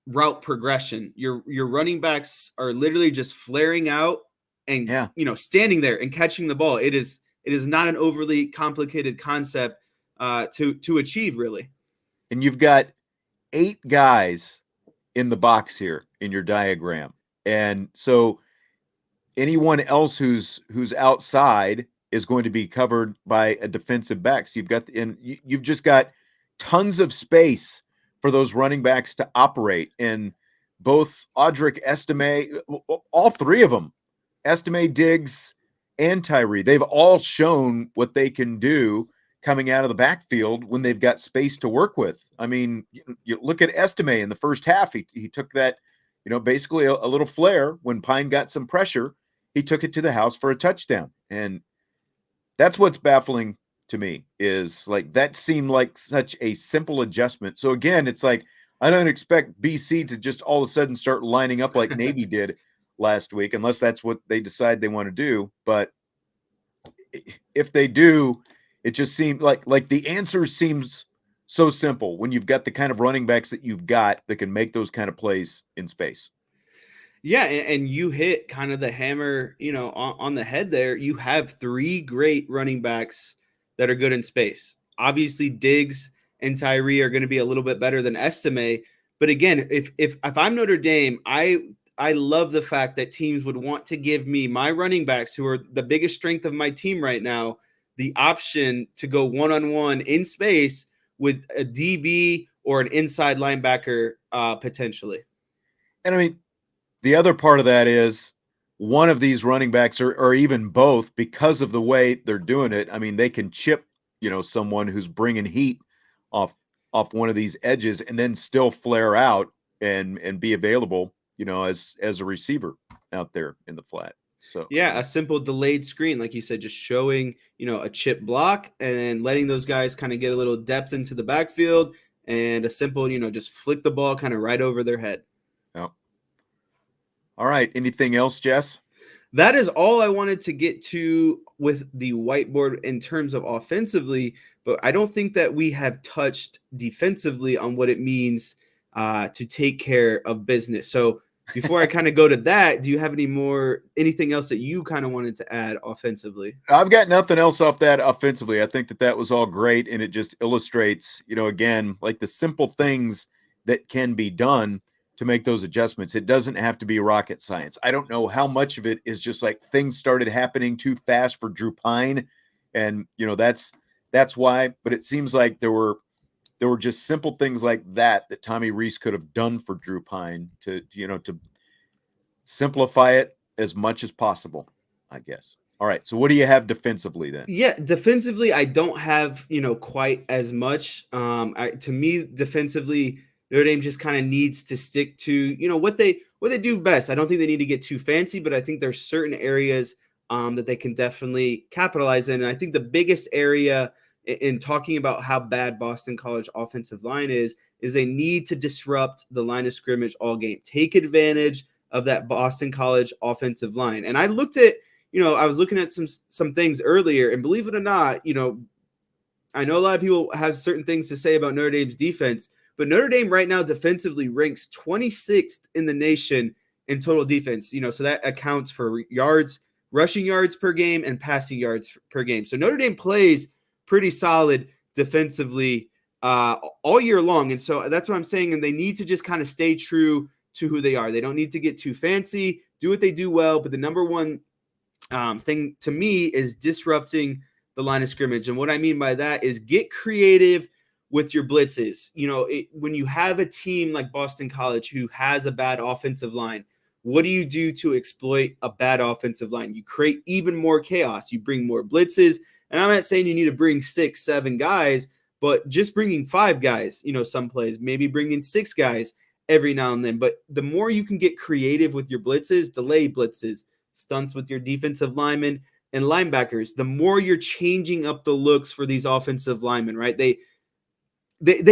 route progression. Your running backs are literally just flaring out and standing there and catching the ball. It is not an overly complicated concept to achieve, really. And you've got 8 guys in the box here in your diagram, and so anyone else who's outside is going to be covered by a defensive back. So you've just got tons of space for those running backs to operate. And both Audric Estime, all 3 of them, Estime, Diggs, and Tyree, they've all shown what they can do coming out of the backfield when they've got space to work with. I mean, you look at Estime in the first half. He took that, basically a little flare when Pine got some pressure. He took it to the house for a touchdown. And that's what's baffling to me, is like that seemed like such a simple adjustment. So again, it's like I don't expect BC to just all of a sudden start lining up like Navy did last week, unless that's what they decide they want to do. But if they do, it just seemed like the answer seems so simple when you've got the kind of running backs that you've got that can make those kind of plays in space. Yeah, and you hit kind of the hammer, on the head there. You have 3 great running backs that are good in space. Obviously, Diggs and Tyree are going to be a little bit better than Estime. But again, if I'm Notre Dame, I love the fact that teams would want to give me my running backs, who are the biggest strength of my team right now, the option to go one-on-one in space with a DB or an inside linebacker potentially. And I mean, the other part of that is one of these running backs, or even both, because of the way they're doing it. I mean, they can chip, someone who's bringing heat off one of these edges and then still flare out and be available, as a receiver out there in the flat. So yeah, a simple delayed screen, like you said, just showing, a chip block and letting those guys kind of get a little depth into the backfield, and a simple, just flick the ball kind of right over their head. Yeah. All right. Anything else, Jess? That is all I wanted to get to with the whiteboard in terms of offensively, but I don't think that we have touched defensively on what it means to take care of business. So before I kind of go to that, do you have anything else that you kind of wanted to add offensively? I've got nothing else off that offensively. I think that was all great, and it just illustrates, again, like the simple things that can be done to make those adjustments. It doesn't have to be rocket science. I don't know how much of it is just like things started happening too fast for Drew Pine, and that's why. But it seems like there were just simple things like that Tommy Rees could have done for Drew Pine to simplify it as much as possible, I guess. All right. So what do you have defensively then? Yeah, defensively, I don't have, quite as much. To me, defensively, Notre Dame just kind of needs to stick to, what they do best. I don't think they need to get too fancy, but I think there's certain areas that they can definitely capitalize in. And I think the biggest area in talking about how bad Boston College offensive line is they need to disrupt the line of scrimmage all game. Take advantage of that Boston College offensive line. And I looked at, I was looking at some things earlier, and believe it or not, I know a lot of people have certain things to say about Notre Dame's defense, but Notre Dame right now defensively ranks 26th in the nation in total defense. So that accounts for yards, rushing yards per game, and passing yards per game. So Notre Dame plays pretty solid defensively all year long, and so that's what I'm saying. And they need to just kind of stay true to who they are. They don't need to get too fancy. Do what they do well, but the number one thing to me is disrupting the line of scrimmage. And what I mean by that is get creative with your blitzes. When you have a team like Boston College who has a bad offensive line, what do you do to exploit a bad offensive line? You create even more chaos. You bring more blitzes. And I'm not saying you need to bring 6, 7 guys, but just bringing 5 guys, some plays, maybe bringing 6 guys every now and then. But the more you can get creative with your blitzes, delay blitzes, stunts with your defensive linemen and linebackers, the more you're changing up the looks for these offensive linemen, right? They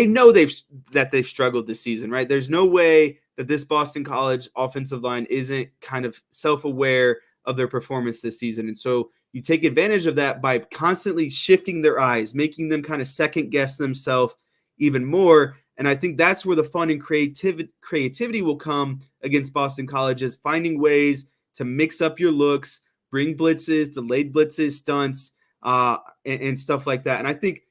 know they've struggled this season, right? There's no way that this Boston College offensive line isn't kind of self-aware of their performance this season. And so you take advantage of that by constantly shifting their eyes, making them kind of second guess themselves even more. And I think that's where the fun and creativity will come against Boston College, is finding ways to mix up your looks, bring blitzes, delayed blitzes, stunts, and stuff like that. And I think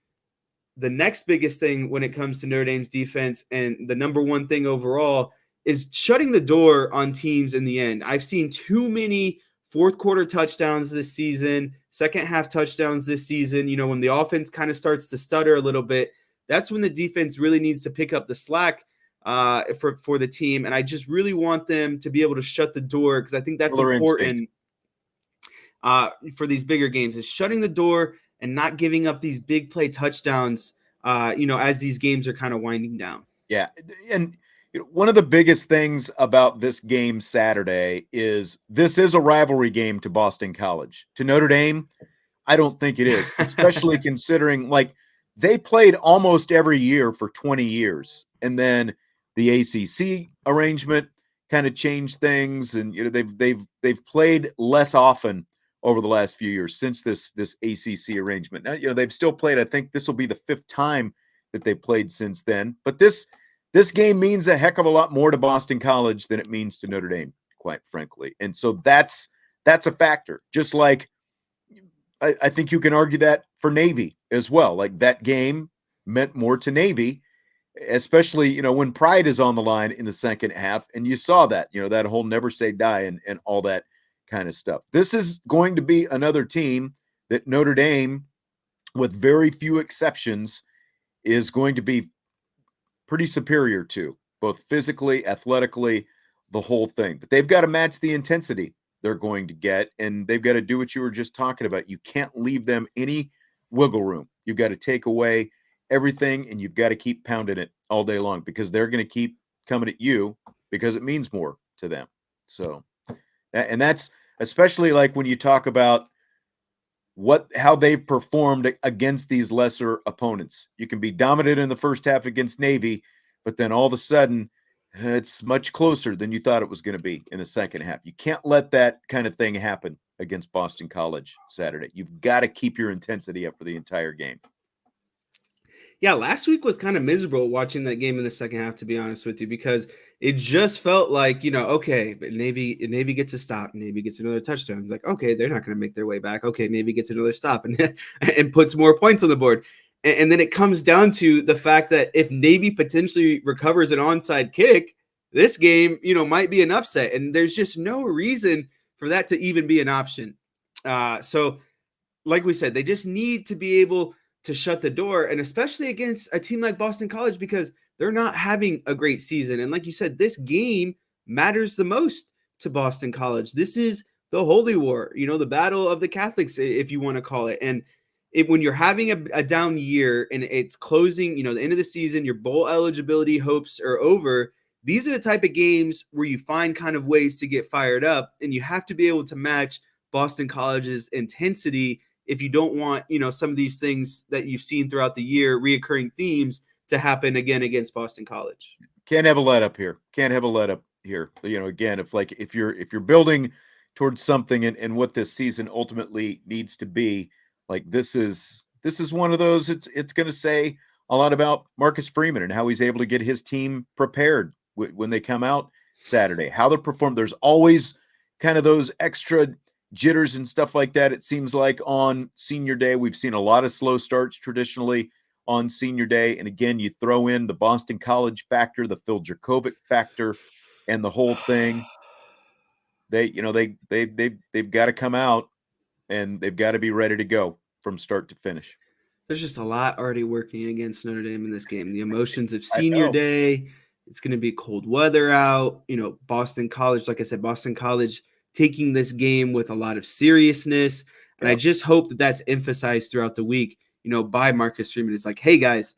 the next biggest thing when it comes to Notre Dame's defense, and the number one thing overall, is shutting the door on teams in the end. I've seen too many fourth quarter touchdowns this season, second half touchdowns this season. When the offense kind of starts to stutter a little bit, that's when the defense really needs to pick up the slack for the team. And I just really want them to be able to shut the door, because I think that's important for these bigger games, is shutting the door and not giving up these big play touchdowns, as these games are kind of winding down. Yeah. And one of the biggest things about this game Saturday is this is a rivalry game to Boston College. To Notre Dame, I don't think it is, especially considering like they played almost every year for 20 years. And then the ACC arrangement kind of changed things. And, they've played less often over the last few years since this ACC arrangement. Now, they've still played. I think this will be the 5th time that they played since then. But this game means a heck of a lot more to Boston College than it means to Notre Dame, quite frankly. And so that's a factor. Just like I think you can argue that for Navy as well. Like that game meant more to Navy, especially, when pride is on the line in the second half. And you saw that, that whole never say die and all that kind of stuff. This is going to be another team that Notre Dame, with very few exceptions, is going to be pretty superior to, both physically, athletically, the whole thing. But they've got to match the intensity they're going to get, and they've got to do what you were just talking about. You can't leave them any wiggle room. You've got to take away everything, and you've got to keep pounding it all day long, because they're going to keep coming at you because it means more to them. So, and that's especially like when you talk about how they've performed against these lesser opponents. You can be dominant in the first half against Navy, but then all of a sudden It's much closer than you thought it was going to be in the second half. You can't let that kind of thing happen against Boston College Saturday. You've got to keep your intensity up for the entire game. Yeah, last week was kind of miserable watching that game in the second half, to be honest with you, because it just felt like, okay, but Navy gets a stop, Navy gets another touchdown. It's like, okay, they're not going to make their way back. Okay, Navy gets another stop and and puts more points on the board. And then it comes down to the fact that if Navy potentially recovers an onside kick, this game, might be an upset. And there's just no reason for that to even be an option. So like we said, they just need to be able to shut the door, and especially against a team like Boston College, because they're not having a great season. And like you said, this game matters the most to Boston College. This is the holy war, the battle of the Catholics, if you want to call it. And when you're having a down year and it's closing, the end of the season, your bowl eligibility hopes are over. These are the type of games where you find kind of ways to get fired up, and you have to be able to match Boston College's intensity if you don't want, some of these things that you've seen throughout the year, reoccurring themes, to happen again against Boston College. Can't have a let up here. Again, if you're building towards something and what this season ultimately needs to be, like this is one of those. It's going to say a lot about Marcus Freeman and how he's able to get his team prepared when they come out Saturday, how they perform. There's always kind of those extra jitters and stuff like that. It seems like on senior day, we've seen a lot of slow starts traditionally on senior day. And again, you throw in the Boston College factor, the Phil Jerkovic factor, and the whole thing. They've got to come out and they've got to be ready to go from start to finish. There's just a lot already working against Notre Dame in this game. The emotions of senior day. It's going to be cold weather out. Boston College, like I said, Boston College taking this game with a lot of seriousness. And I just hope that that's emphasized throughout the week, by Marcus Freeman. It's like, hey, guys,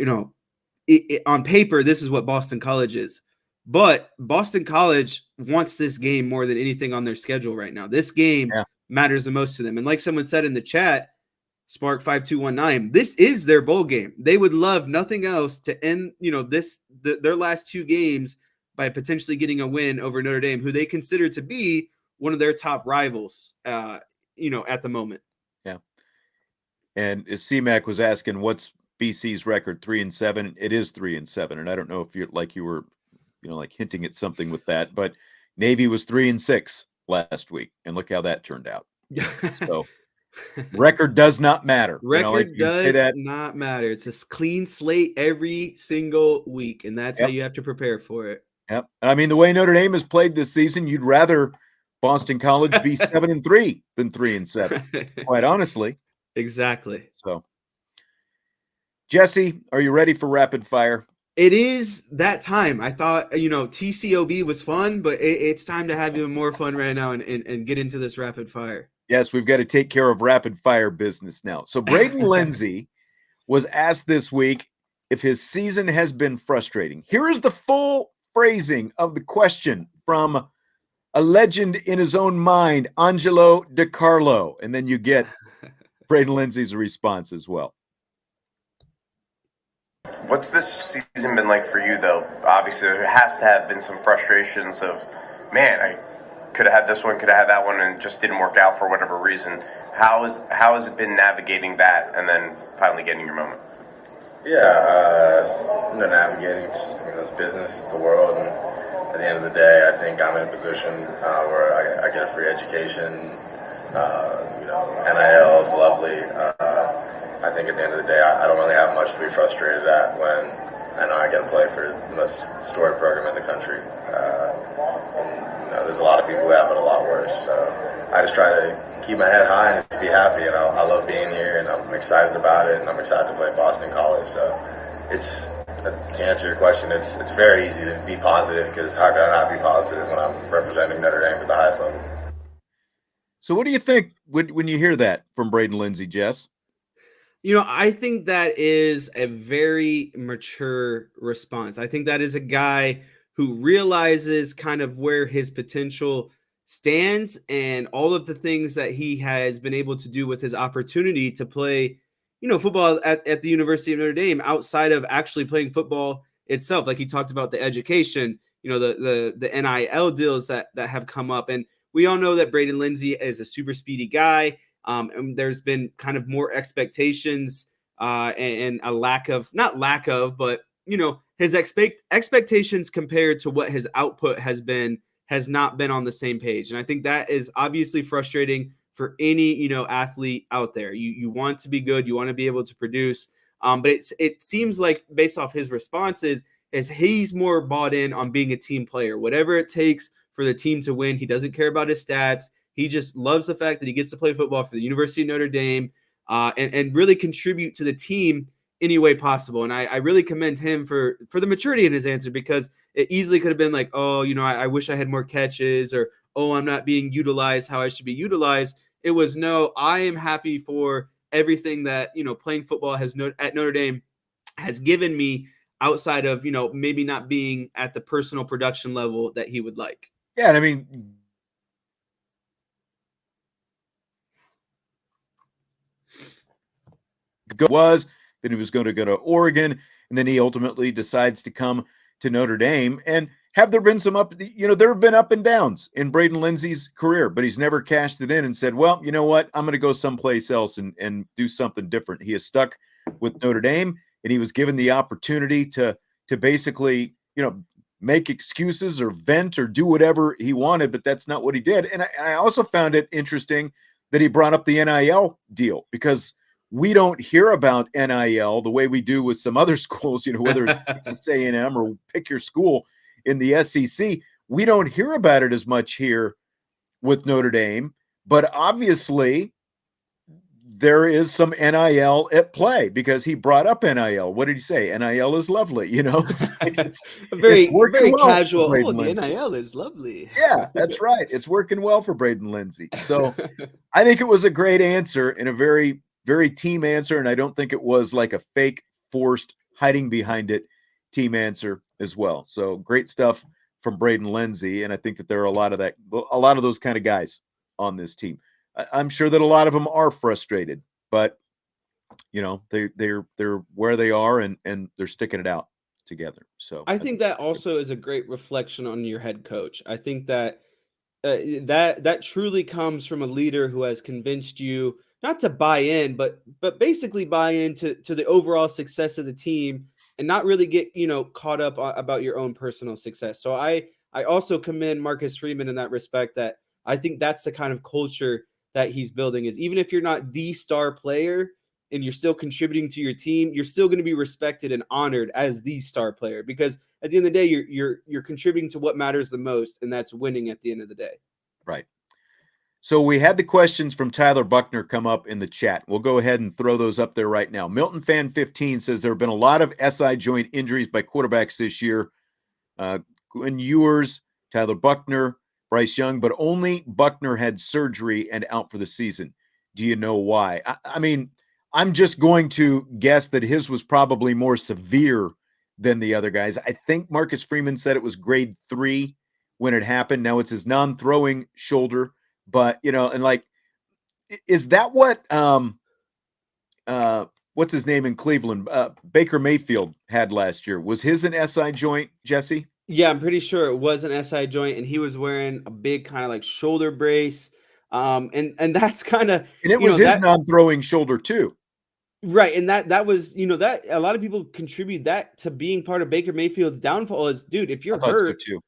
on paper, this is what Boston College is. But Boston College wants this game more than anything on their schedule right now. This game matters the most to them. And like someone said in the chat, Spark 5219, this is their bowl game. They would love nothing else to end, their last two games by potentially getting a win over Notre Dame, who they consider to be one of their top rivals, at the moment. Yeah. And as CMAC was asking, what's BC's record? 3-7. It is 3-7. And I don't know if you were hinting at something with that, but Navy was 3-6 last week. And look how that turned out. So record does not matter. Record does not matter. It's a clean slate every single week. And that's how you have to prepare for it. Yep. I mean, the way Notre Dame has played this season, you'd rather Boston College be 7-3 than 3-7, quite honestly. Exactly. So, Jesse, are you ready for rapid fire? It is that time. I thought, TCOB was fun, but it's time to have even more fun right now and get into this rapid fire. Yes, we've got to take care of rapid fire business now. So Braden Lenzy was asked this week if his season has been frustrating. Here is the full phrasing of the question from a legend in his own mind, Angelo DiCarlo. And then you get Braden Lenzy's response as well. What's this season been like for you, though? Obviously, there has to have been some frustrations of, man, I could have had this one, could have had that one, and it just didn't work out for whatever reason. How has it been navigating that and then finally getting your moment? Yeah, navigating it's business, the world, and at the end of the day, I think I'm in a position where I get a free education. NIL is lovely. I think at the end of the day, I don't really have much to be frustrated at when I know I get to play for the most storied program in the country. There's a lot of people who have it a lot worse. So I just try to keep my head high and just be happy. And I love being here, and I'm excited about it, and I'm excited to play Boston College. So to answer your question, it's very easy to be positive, because how can I not be positive when I'm representing Notre Dame at the highest level? So what do you think when you hear that from Braden Lenzy, Jess? I think that is a very mature response. I think that is a guy who realizes kind of where his potential stands and all of the things that he has been able to do with his opportunity to play, football at the University of Notre Dame outside of actually playing football itself. Like he talked about the education, the NIL deals that have come up. And we all know that Braden Lenzy is a super speedy guy. And there's been kind of more expectations and a not lack of, but his expectations compared to what his output has not been on the same page. And I think that is obviously frustrating for any, athlete out there. You want to be good, you want to be able to produce. But it seems like based off his responses is he's more bought in on being a team player, whatever it takes for the team to win. He doesn't care about his stats. He just loves the fact that he gets to play football for the University of Notre Dame and really contribute to the team any way possible. And I really commend him for the maturity in his answer, because it easily could have been like, oh, I wish I had more catches, or, oh, I'm not being utilized how I should be utilized. It was, no, I am happy for everything that, playing football at Notre Dame has given me, outside of, maybe not being at the personal production level that he would like. Yeah. And I mean, then he was going to go to Oregon, and then he ultimately decides to come to Notre Dame. And have there been some there have been up and downs in Braden Lenzy's career, but he's never cashed it in and said, well, you know what, I'm going to go someplace else and do something different. He is stuck with Notre Dame, and he was given the opportunity to basically, make excuses or vent or do whatever he wanted, but that's not what he did. And I also found it interesting that he brought up the NIL deal, because we don't hear about NIL the way we do with some other schools, whether it's Texas A&M or pick your school in the SEC. We don't hear about it as much here with Notre Dame, but obviously there is some NIL at play, because he brought up NIL. What did he say? NIL is lovely. It's very well casual. Oh, the NIL is lovely. Yeah, that's right. It's working well for Braden Lenzy. So I think it was a great answer, and a very, very team answer. And I don't think it was like a fake, forced, hiding behind it team answer as well. So great stuff from Braden Lenzy. And I think that there are a lot of those kind of guys on this team. I'm sure that a lot of them are frustrated, but they're where they are, and they're sticking it out together. So I think that also is a great reflection on your head coach. I think that that truly comes from a leader who has convinced you not to buy in, but basically buy into the overall success of the team, and not really get caught up about your own personal success. So I also commend Marcus Freeman in that respect. That I think that's the kind of culture that he's building, is even if you're not the star player and you're still contributing to your team, you're still going to be respected and honored as the star player, because at the end of the day, you're contributing to what matters the most, and that's winning at the end of the day. Right. So we had the questions from Tyler Buckner come up in the chat. We'll go ahead and throw those up there right now. Milton Fan 15 says there have been a lot of SI joint injuries by quarterbacks this year. Glenn Ewers, Tyler Buckner, Bryce Young, but only Buckner had surgery and out for the season. Do you know why? I mean, I'm just going to guess that his was probably more severe than the other guys. I think Marcus Freeman said it was grade 3 when it happened. Now it's his non-throwing shoulder, but and like, is that what what's his name in Cleveland? Baker Mayfield had last year. Was his an SI joint, Jesse? Yeah, I'm pretty sure it was an SI joint, and he was wearing a big kind of like shoulder brace. And that's kind of, and it was his non-throwing shoulder too. Right. And that was, that a lot of people contribute that to being part of Baker Mayfield's downfall is, dude, if you're hurt, so too.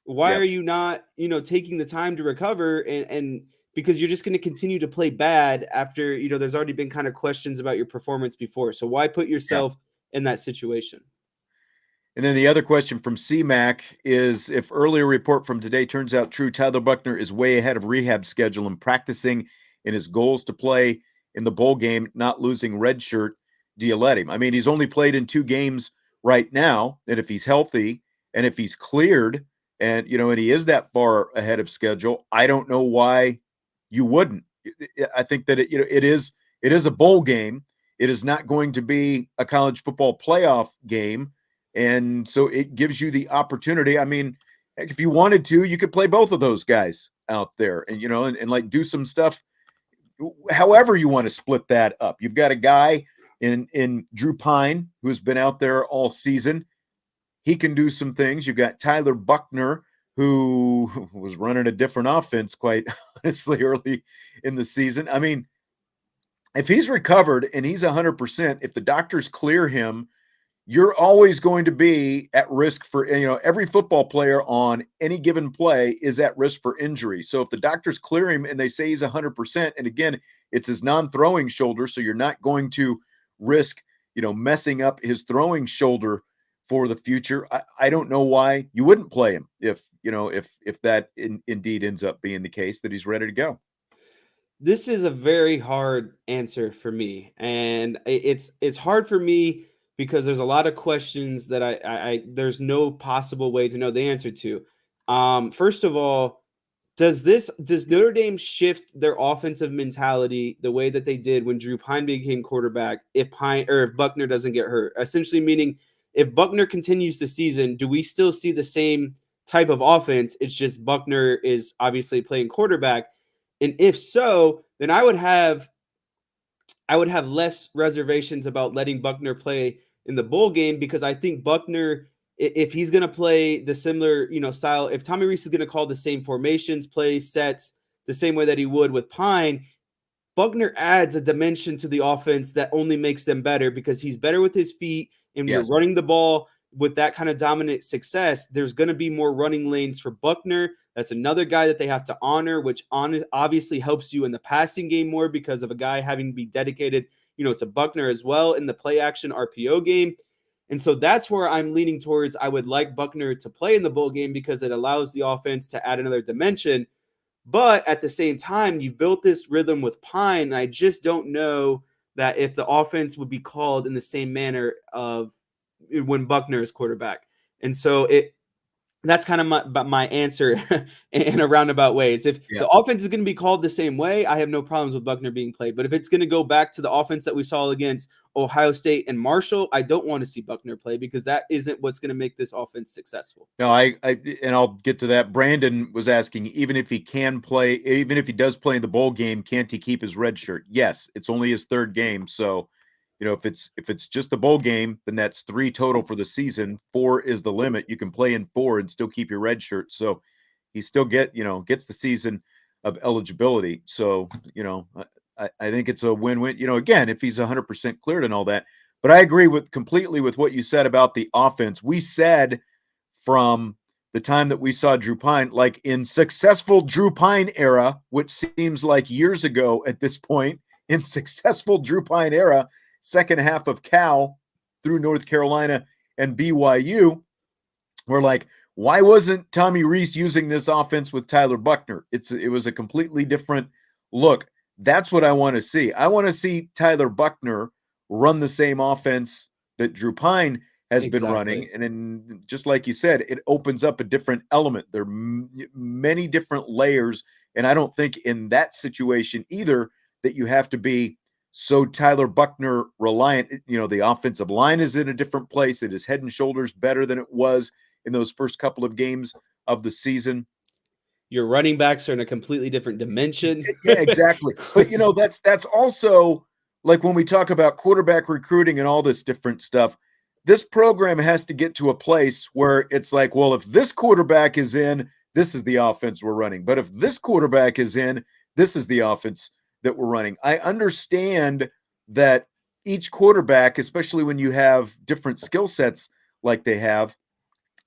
Why are you not, taking the time to recover? And because you're just going to continue to play bad after, there's already been kind of questions about your performance before. So why put yourself in that situation? And then the other question from CMAC is, if earlier report from today turns out true, Tyler Buckner is way ahead of rehab schedule and practicing in his goals to play in the bowl game, not losing red shirt. Do you let him? I mean, he's only played in 2 games right now. And if he's healthy and if he's cleared and, and he is that far ahead of schedule, I don't know why you wouldn't. I think that it is a bowl game. It is not going to be a college football playoff game. And so it gives you the opportunity. I mean, heck, if you wanted to, you could play both of those guys out there and, and like do some stuff, however you want to split that up. You've got a guy in Drew Pine who's been out there all season. he can do some things. You've got Tyler Buckner, who was running a different offense, quite honestly, early in the season. I mean, if he's recovered and he's 100%, if the doctors clear him, you're always going to be at risk for, every football player on any given play is at risk for injury. So if the doctors clear him and they say he's 100%, and again, it's his non-throwing shoulder, so you're not going to risk, messing up his throwing shoulder for the future. I don't know why you wouldn't play him if that indeed ends up being the case, that he's ready to go. This is a very hard answer for me, and it's hard for me because there's a lot of questions that I there's no possible way to know the answer to. First of all, does Notre Dame shift their offensive mentality the way that they did when Drew Pine became quarterback if Buckner doesn't get hurt? Essentially meaning, if Buckner continues the season, do we still see the same type of offense? It's just Buckner is obviously playing quarterback. And if so, then I would have less reservations about letting Buckner play in the bowl game, because I think Buckner, if he's going to play the similar, style, if Tommy Rees is going to call the same formations, plays, sets, the same way that he would with Pine, Buckner adds a dimension to the offense that only makes them better, because he's better with his feet, and Yes. you're running the ball with that kind of dominant success. There's going to be more running lanes for Buckner. That's another guy that they have to honor, which obviously helps you in the passing game more because of a guy having to be dedicated, to Buckner as well in the play action RPO game. And so that's where I'm leaning towards. I would like Buckner to play in the bowl game because it allows the offense to add another dimension. But at the same time, you've built this rhythm with Pine, and I just don't know that if the offense would be called in the same manner of when Buckner is quarterback. And so that's kind of my answer in a roundabout ways. If the offense is going to be called the same way, I have no problems with Buckner being played. But if it's going to go back to the offense that we saw against Ohio State and Marshall, I don't want to see Buckner play, because that isn't what's going to make this offense successful. No, and I'll get to that. Brandon was asking, even if he can play, even if he does play in the bowl game, can't he keep his red shirt? Yes, it's only his third game. So, if it's just the bowl game, then that's 3 total for the season. 4 is the limit. You can play in 4 and still keep your red shirt. So he still gets the season of eligibility. So, I think it's a win-win, again, if he's 100% cleared and all that. But I agree completely with what you said about the offense. We said from the time that we saw Drew Pine, like in successful Drew Pine era, which seems like years ago at this point, in successful Drew Pine era, second half of Cal through North Carolina and BYU, we're like, why wasn't Tommy Rees using this offense with Tyler Buckner? It was a completely different look. That's what I want to see. I want to see Tyler Buckner run the same offense that Drew Pine has been running. And then, just like you said, it opens up a different element. There are many different layers. And I don't think in that situation either that you have to be so Tyler Buckner reliant. The offensive line is in a different place. It is head and shoulders better than it was in those first couple of games of the season. Your running backs are in a completely different dimension. Yeah, exactly. But that's also like when we talk about quarterback recruiting and all this different stuff, this program has to get to a place where it's like, well, if this quarterback is in, this is the offense we're running. But if this quarterback is in, this is the offense that we're running. I understand that each quarterback, especially when you have different skill sets like they have,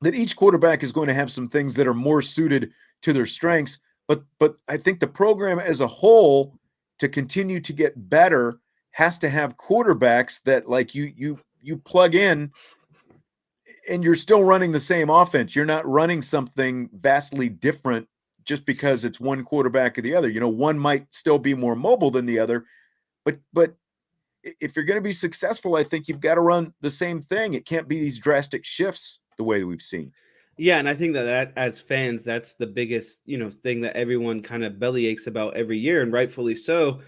that each quarterback is going to have some things that are more suited to their strengths. But I think the program as a whole, to continue to get better, has to have quarterbacks that, like, you plug in and you're still running the same offense. You're not running something vastly different just because it's one quarterback or the other. One might still be more mobile than the other, but if you're going to be successful, I think you've got to run the same thing. It can't be these drastic shifts the way that we've seen. Yeah, and I think that as fans, that's the biggest, thing that everyone kind of bellyaches about every year, and rightfully so,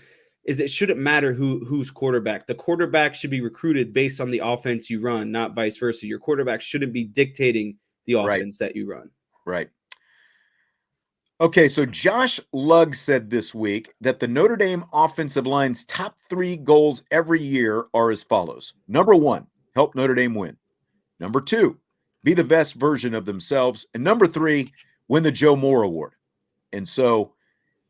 is it shouldn't matter who's quarterback. The quarterback should be recruited based on the offense you run, not vice versa. Your quarterback shouldn't be dictating the offense that you run. Right. Okay, so Josh Lugg said this week that the Notre Dame offensive line's top 3 goals every year are as follows. Number 1, help Notre Dame win. Number 2, be the best version of themselves. And number 3, win the Joe Moore Award. And so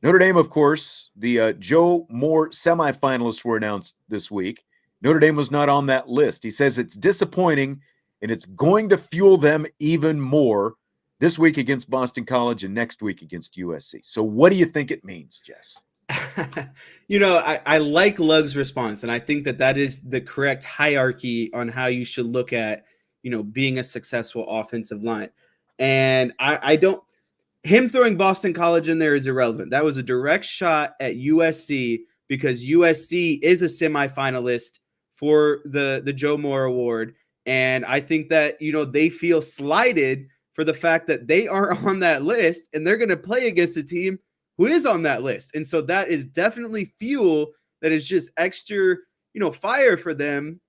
Notre Dame, of course, the Joe Moore semifinalists were announced this week. Notre Dame was not on that list. He says it's disappointing, and it's going to fuel them even more this week against Boston College and next week against USC. So what do you think it means, Jess? I like Lugg's response, and I think that is the correct hierarchy on how you should look at, being a successful offensive line. And I don't – him throwing Boston College in there is irrelevant. That was a direct shot at USC because USC is a semifinalist for the Joe Moore Award. And I think that, they feel slighted for the fact that they aren't on that list, and they're going to play against a team who is on that list. And so that is definitely fuel that is just extra, fire for them.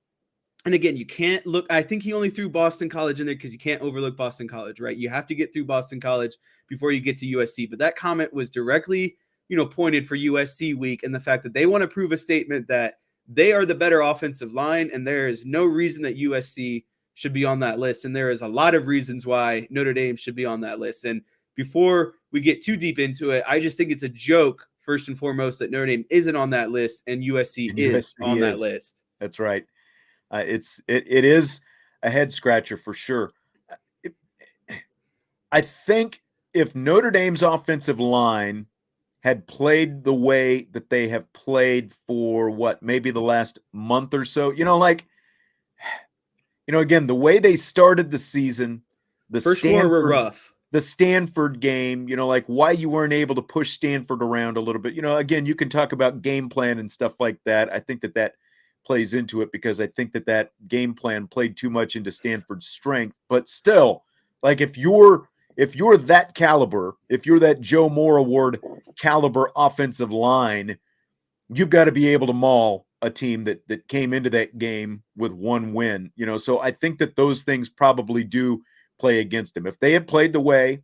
And again, you can't look, I think he only threw Boston College in there because you can't overlook Boston College, right? You have to get through Boston College before you get to USC. But that comment was directly, pointed for USC week, and the fact that they want to prove a statement that they are the better offensive line, and there is no reason that USC should be on that list. And there is a lot of reasons why Notre Dame should be on that list. And before we get too deep into it, I just think it's a joke, first and foremost, that Notre Dame isn't on that list and USC is on that list. That's right. It is a head scratcher for sure. I think if Notre Dame's offensive line had played the way that they have played for maybe the last month or so, again, the way they started the season, the first four were rough. The Stanford game, why you weren't able to push Stanford around a little bit. Again, you can talk about game plan and stuff like that. I think that plays into it because I think that game plan played too much into Stanford's strength. But still, if you're that caliber, if you're that Joe Moore Award caliber offensive line, you've got to be able to maul a team that came into that game with one win. So I think that those things probably do play against them. If they had played the way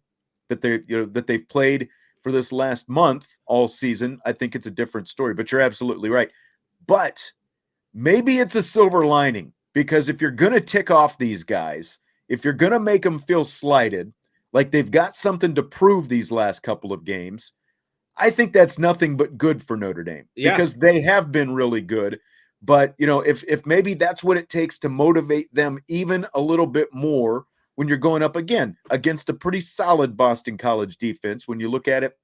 that they've played for this last month all season, I think it's a different story. But you're absolutely right. But maybe it's a silver lining, because if you're going to tick off these guys, if you're going to make them feel slighted, like they've got something to prove these last couple of games, I think that's nothing but good for Notre Dame, because they have been really good. But, if maybe that's what it takes to motivate them even a little bit more when you're going up again against a pretty solid Boston College defense, when you look at it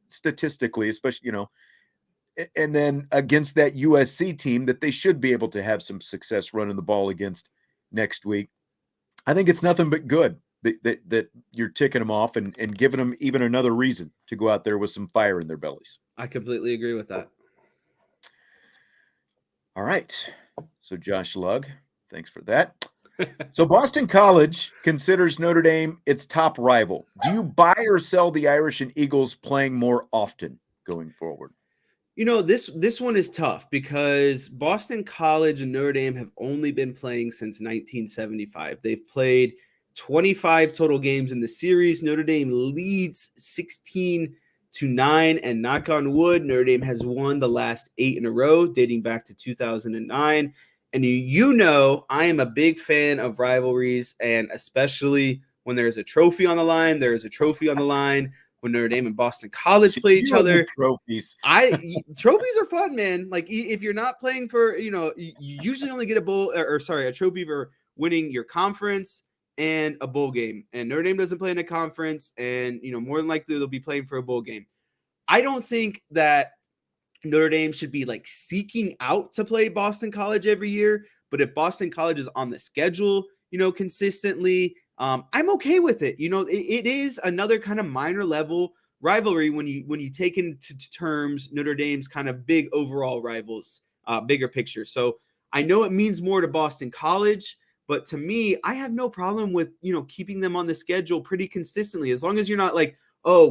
statistically, especially, and then against that USC team that they should be able to have some success running the ball against next week, I think it's nothing but good that you're ticking them off and giving them even another reason to go out there with some fire in their bellies. I completely agree with that. All right. So Josh Lugg, thanks for that. So Boston College considers Notre Dame its top rival. Do you buy or sell the Irish and Eagles playing more often going forward? This one is tough because Boston College and Notre Dame have only been playing since 1975. They've played 25 total games in the series. Notre Dame leads 16-9, and knock on wood, Notre Dame has won the last 8 in a row, dating back to 2009. And I am a big fan of rivalries, and especially when there's a trophy on the line. There is a trophy on the line when Notre Dame and Boston College play each other. Trophies. Trophies are fun, man. Like, if you're not playing for, you usually only get a trophy for winning your conference and a bowl game. And Notre Dame doesn't play in a conference, and more than likely they'll be playing for a bowl game. I don't think that Notre Dame should be seeking out to play Boston College every year, but if Boston College is on the schedule, consistently, I'm okay with it. It is another kind of minor level rivalry when you take into terms Notre Dame's kind of big overall rivals, bigger picture. So I know it means more to Boston College, but to me, I have no problem with, keeping them on the schedule pretty consistently, as long as you're not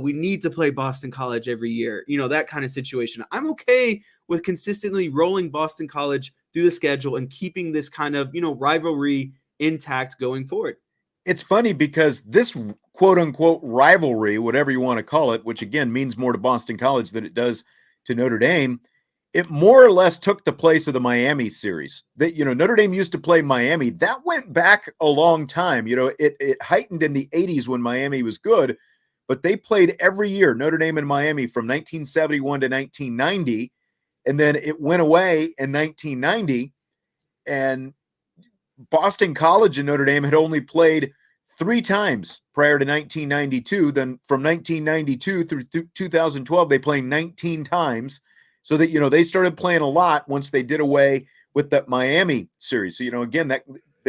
we need to play Boston College every year, that kind of situation. I'm okay with consistently rolling Boston College through the schedule and keeping this kind of, rivalry intact going forward. It's funny because this quote unquote rivalry, whatever you want to call it, which again means more to Boston College than it does to Notre Dame, it more or less took the place of the Miami series. That, Notre Dame used to play Miami. That went back a long time. It heightened in the 80s when Miami was good, but they played every year, Notre Dame and Miami, from 1971 to 1990, and then it went away in 1990, and Boston College and Notre Dame had only played 3 times prior to 1992. Then from 1992 through 2012, they played 19 times. So that, they started playing a lot once they did away with that Miami series. So, again, that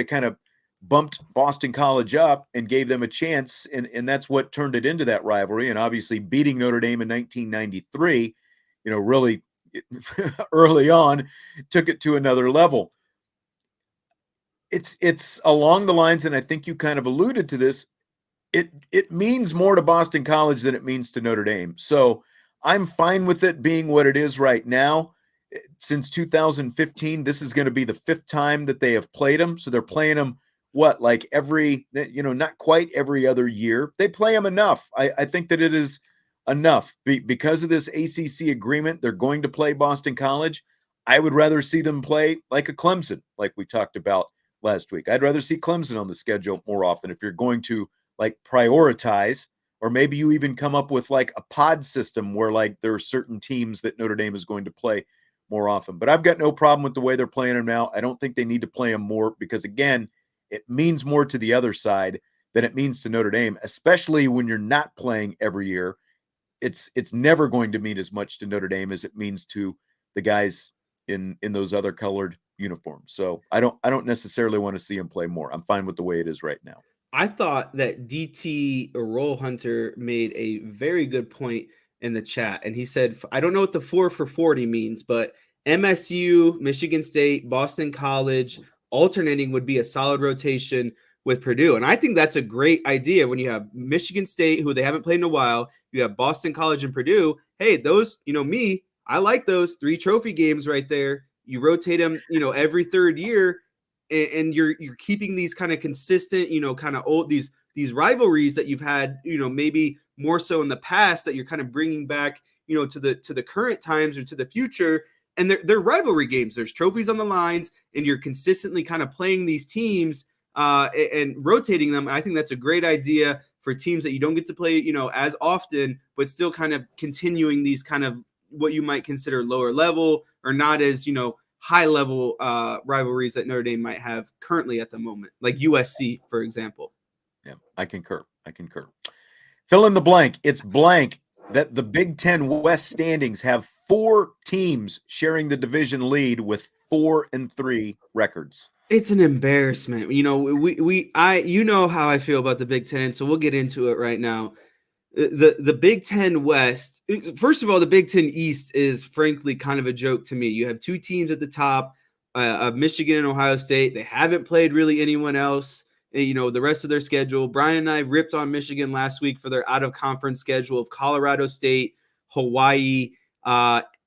kind of bumped Boston College up and gave them a chance. And that's what turned it into that rivalry. And obviously beating Notre Dame in 1993, really early on took it to another level. It's along the lines, and I think you kind of alluded to this, it means more to Boston College than it means to Notre Dame. So I'm fine with it being what it is right now. Since 2015, this is going to be the 5th time that they have played them. So they're playing them, like every, not quite every other year. They play them enough. I think that it is enough. Because of this ACC agreement, they're going to play Boston College. I would rather see them play like a Clemson, like we talked about last week. I'd rather see Clemson on the schedule more often if you're going to prioritize. Or maybe you even come up with a pod system where there are certain teams that Notre Dame is going to play more often. But I've got no problem with the way they're playing them now. I don't think they need to play them more because, again, it means more to the other side than it means to Notre Dame, especially when you're not playing every year. It's never going to mean as much to Notre Dame as it means to the guys in those other colored uniforms. So I don't necessarily want to see them play more. I'm fine with the way it is right now. I thought that DT Roll Hunter made a very good point in the chat. And he said, I don't know what the 4 for 40 means, but MSU, Michigan State, Boston College, alternating would be a solid rotation with Purdue. And I think that's a great idea when you have Michigan State, who they haven't played in a while. You have Boston College and Purdue. Hey, those, I like those 3 trophy games right there. You rotate them, every 3rd year. And you're keeping these kind of consistent, kind of old, these rivalries that you've had, maybe more so in the past that you're kind of bringing back, to the current times or to the future. And they're rivalry games. There's trophies on the lines, and you're consistently kind of playing these teams and rotating them. I think that's a great idea for teams that you don't get to play, as often, but still kind of continuing these kind of what you might consider lower level or not as, high level rivalries that Notre Dame might have currently at the moment, like USC, for example. Yeah, I concur. Fill in the blank. It's blank that the Big Ten West standings have 4 teams sharing the division lead with 4-3 records. It's an embarrassment. You know how I feel about the Big Ten, so we'll get into it right now. The Big Ten West, first of all, the Big Ten East is frankly kind of a joke to me. You have 2 teams at the top of Michigan and Ohio State. They haven't played really anyone else, the rest of their schedule. Brian and I ripped on Michigan last week for their out-of-conference schedule of Colorado State, Hawaii,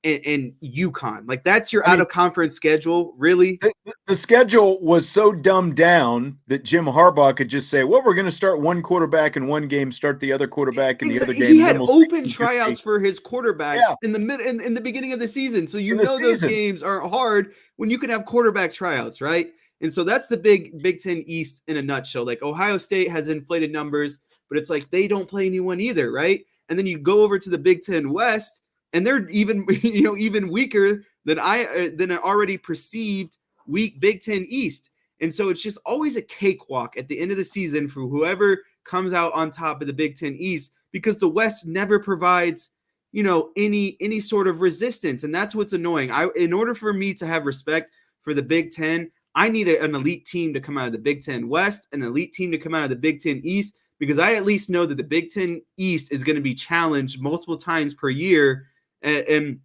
and UConn. That's your out-of-conference schedule, really? The schedule was so dumbed down that Jim Harbaugh could just say, well, we're going to start one quarterback in one game, start the other quarterback in the other game. He had open tryouts for his quarterbacks in the beginning of the season. So those games aren't hard when you can have quarterback tryouts, right? And so that's the Big Ten East in a nutshell. Ohio State has inflated numbers, but it's they don't play anyone either, right? And then you go over to the Big Ten West, and they're even weaker than an already perceived weak Big Ten East. And so it's just always a cakewalk at the end of the season for whoever comes out on top of the Big Ten East, because the West never provides, any sort of resistance. And that's what's annoying. In order for me to have respect for the Big Ten, I need an elite team to come out of the Big Ten West, an elite team to come out of the Big Ten East, because I at least know that the Big Ten East is going to be challenged multiple times per year. And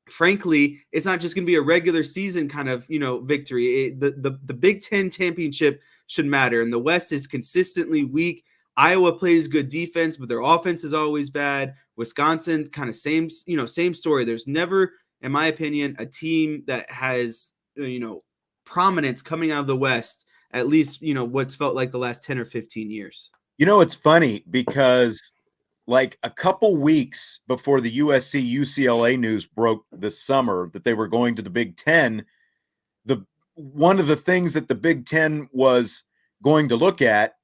frankly, it's not just going to be a regular season kind of, victory. The Big Ten championship should matter. And the West is consistently weak. Iowa plays good defense, but their offense is always bad. Wisconsin, kind of same story. There's never, in my opinion, a team that has, prominence coming out of the West, at least, what's felt like the last 10 or 15 years. It's funny because like a couple weeks before the USC UCLA news broke this summer that they were going to the Big Ten, one of the things that the Big Ten was going to look at,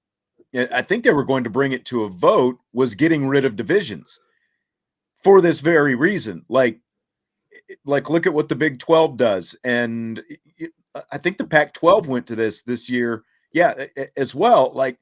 I think they were going to bring it to a vote, was getting rid of divisions for this very reason. Like look at what the Big 12 does. And I think the Pac-12 went to this year. Yeah, as well. Like,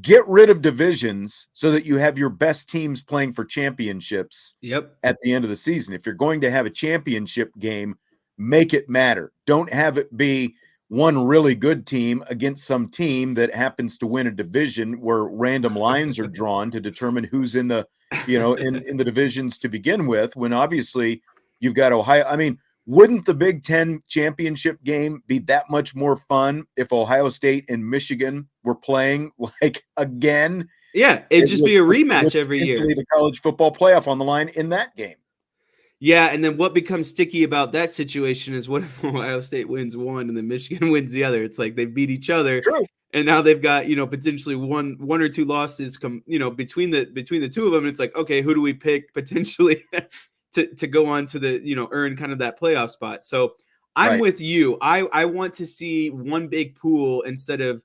get rid of divisions so that you have your best teams playing for championships at the end of the season. If you're going to have a championship game, make it matter. Don't have it be one really good team against some team that happens to win a division where random lines are drawn to determine who's in the, in the divisions to begin with, when obviously you've got Ohio. I mean, wouldn't the Big Ten championship game be that much more fun if Ohio State and Michigan were playing like again? Yeah, it'd just be a rematch every year. The college football playoff on the line in that game. Yeah, and then what becomes sticky about that situation is, what if Ohio State wins one and then Michigan wins the other? It's like they beat each other. True. And now they've got, potentially one or two losses between the two of them. And it's like, okay, who do we pick potentially to go on to the, earn kind of that playoff spot? So I'm with you. I want to see one big pool instead of,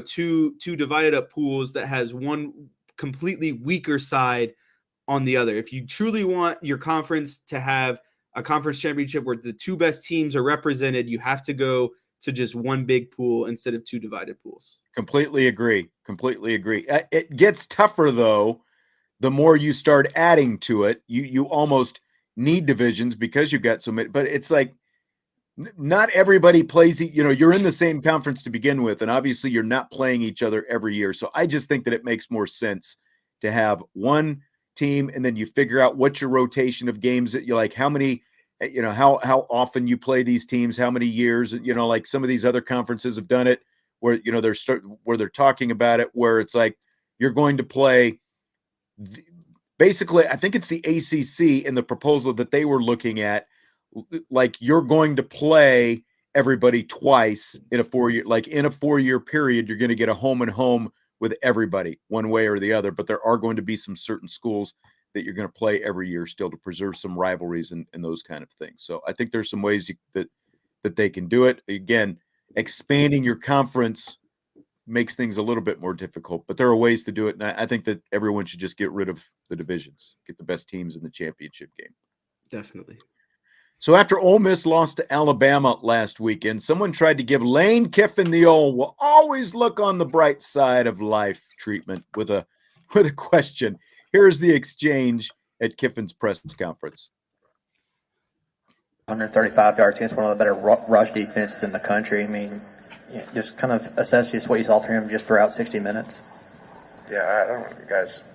two divided up pools that has one completely weaker side on the other. If you truly want your conference to have a conference championship where the two best teams are represented, you have to go to just one big pool instead of two divided pools. Completely agree. It gets tougher though, the more you start adding to it. You almost need divisions because you've got so many, but it's like not everybody plays, you're in the same conference to begin with, and obviously you're not playing each other every year. So I just think that it makes more sense to have one team, and then you figure out what your rotation of games that you like, how many, how often you play these teams, how many years, like some of these other conferences have done it where, where they're talking about it, where it's like, you're going to play basically, I think it's the ACC in the proposal that they were looking at, like you're going to play everybody twice in a 4-year, like in a 4-year period, you're going to get a home and home with everybody one way or the other, but there are going to be some certain schools that you're going to play every year still to preserve some rivalries and those kind of things. So I think there's some ways that they can do it. Again, expanding your conference makes things a little bit more difficult, but there are ways to do it. And I think that everyone should just get rid of the divisions, get the best teams in the championship game. Definitely. So after Ole Miss lost to Alabama last weekend, someone tried to give Lane Kiffin the old "will always look on the bright side of life" treatment with a question. Here's the exchange at Kiffin's press conference. 135 yards against one of the better rush defenses in the country. I mean, just kind of assess just what you saw through him just throughout 60 minutes. Yeah, I don't, guys,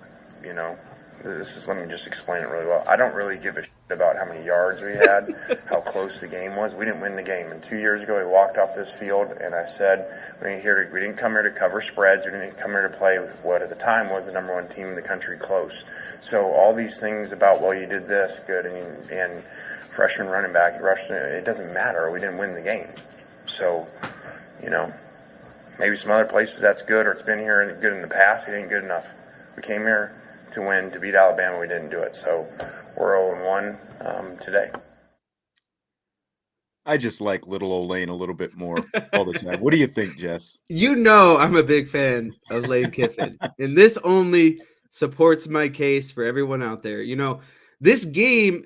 let me just explain it really well. I don't really give a shit about how many yards we had, how close the game was. We didn't win the game. And 2 years ago, we walked off this field, and I said, we didn't come here to cover spreads. We didn't come here to play with what at the time was the number one team in the country close. So all these things about, well, you did this good, and freshman running back, it doesn't matter. We didn't win the game. So, maybe some other places that's good, or it's been here and good in the past. It ain't good enough. We came here to win, to beat Alabama. We didn't do it. So we're 0-1 today. I just like little old Lane a little bit more all the time. What do you think, Jess? I'm a big fan of Lane Kiffin, and this only supports my case for everyone out there. This game,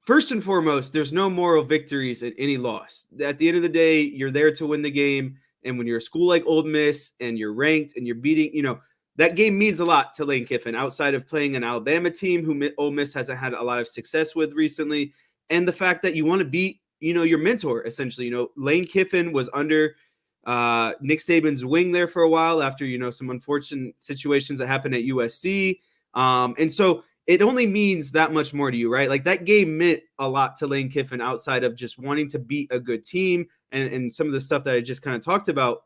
first and foremost, there's no moral victories in any loss. At the end of the day, you're there to win the game. And when you're a school like Ole Miss and you're ranked and you're beating, that game means a lot to Lane Kiffin outside of playing an Alabama team who Ole Miss hasn't had a lot of success with recently. And the fact that you want to beat, your mentor, essentially. Lane Kiffin was under Nick Saban's wing there for a while after, some unfortunate situations that happened at USC. And so it only means that much more to you, right? Like that game meant a lot to Lane Kiffin outside of just wanting to beat a good team and some of the stuff that I just kind of talked about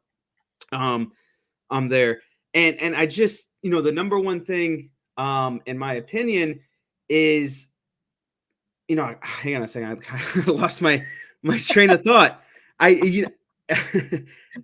there. And I just, the number one thing, in my opinion, is, hang on a second, I lost my train of thought.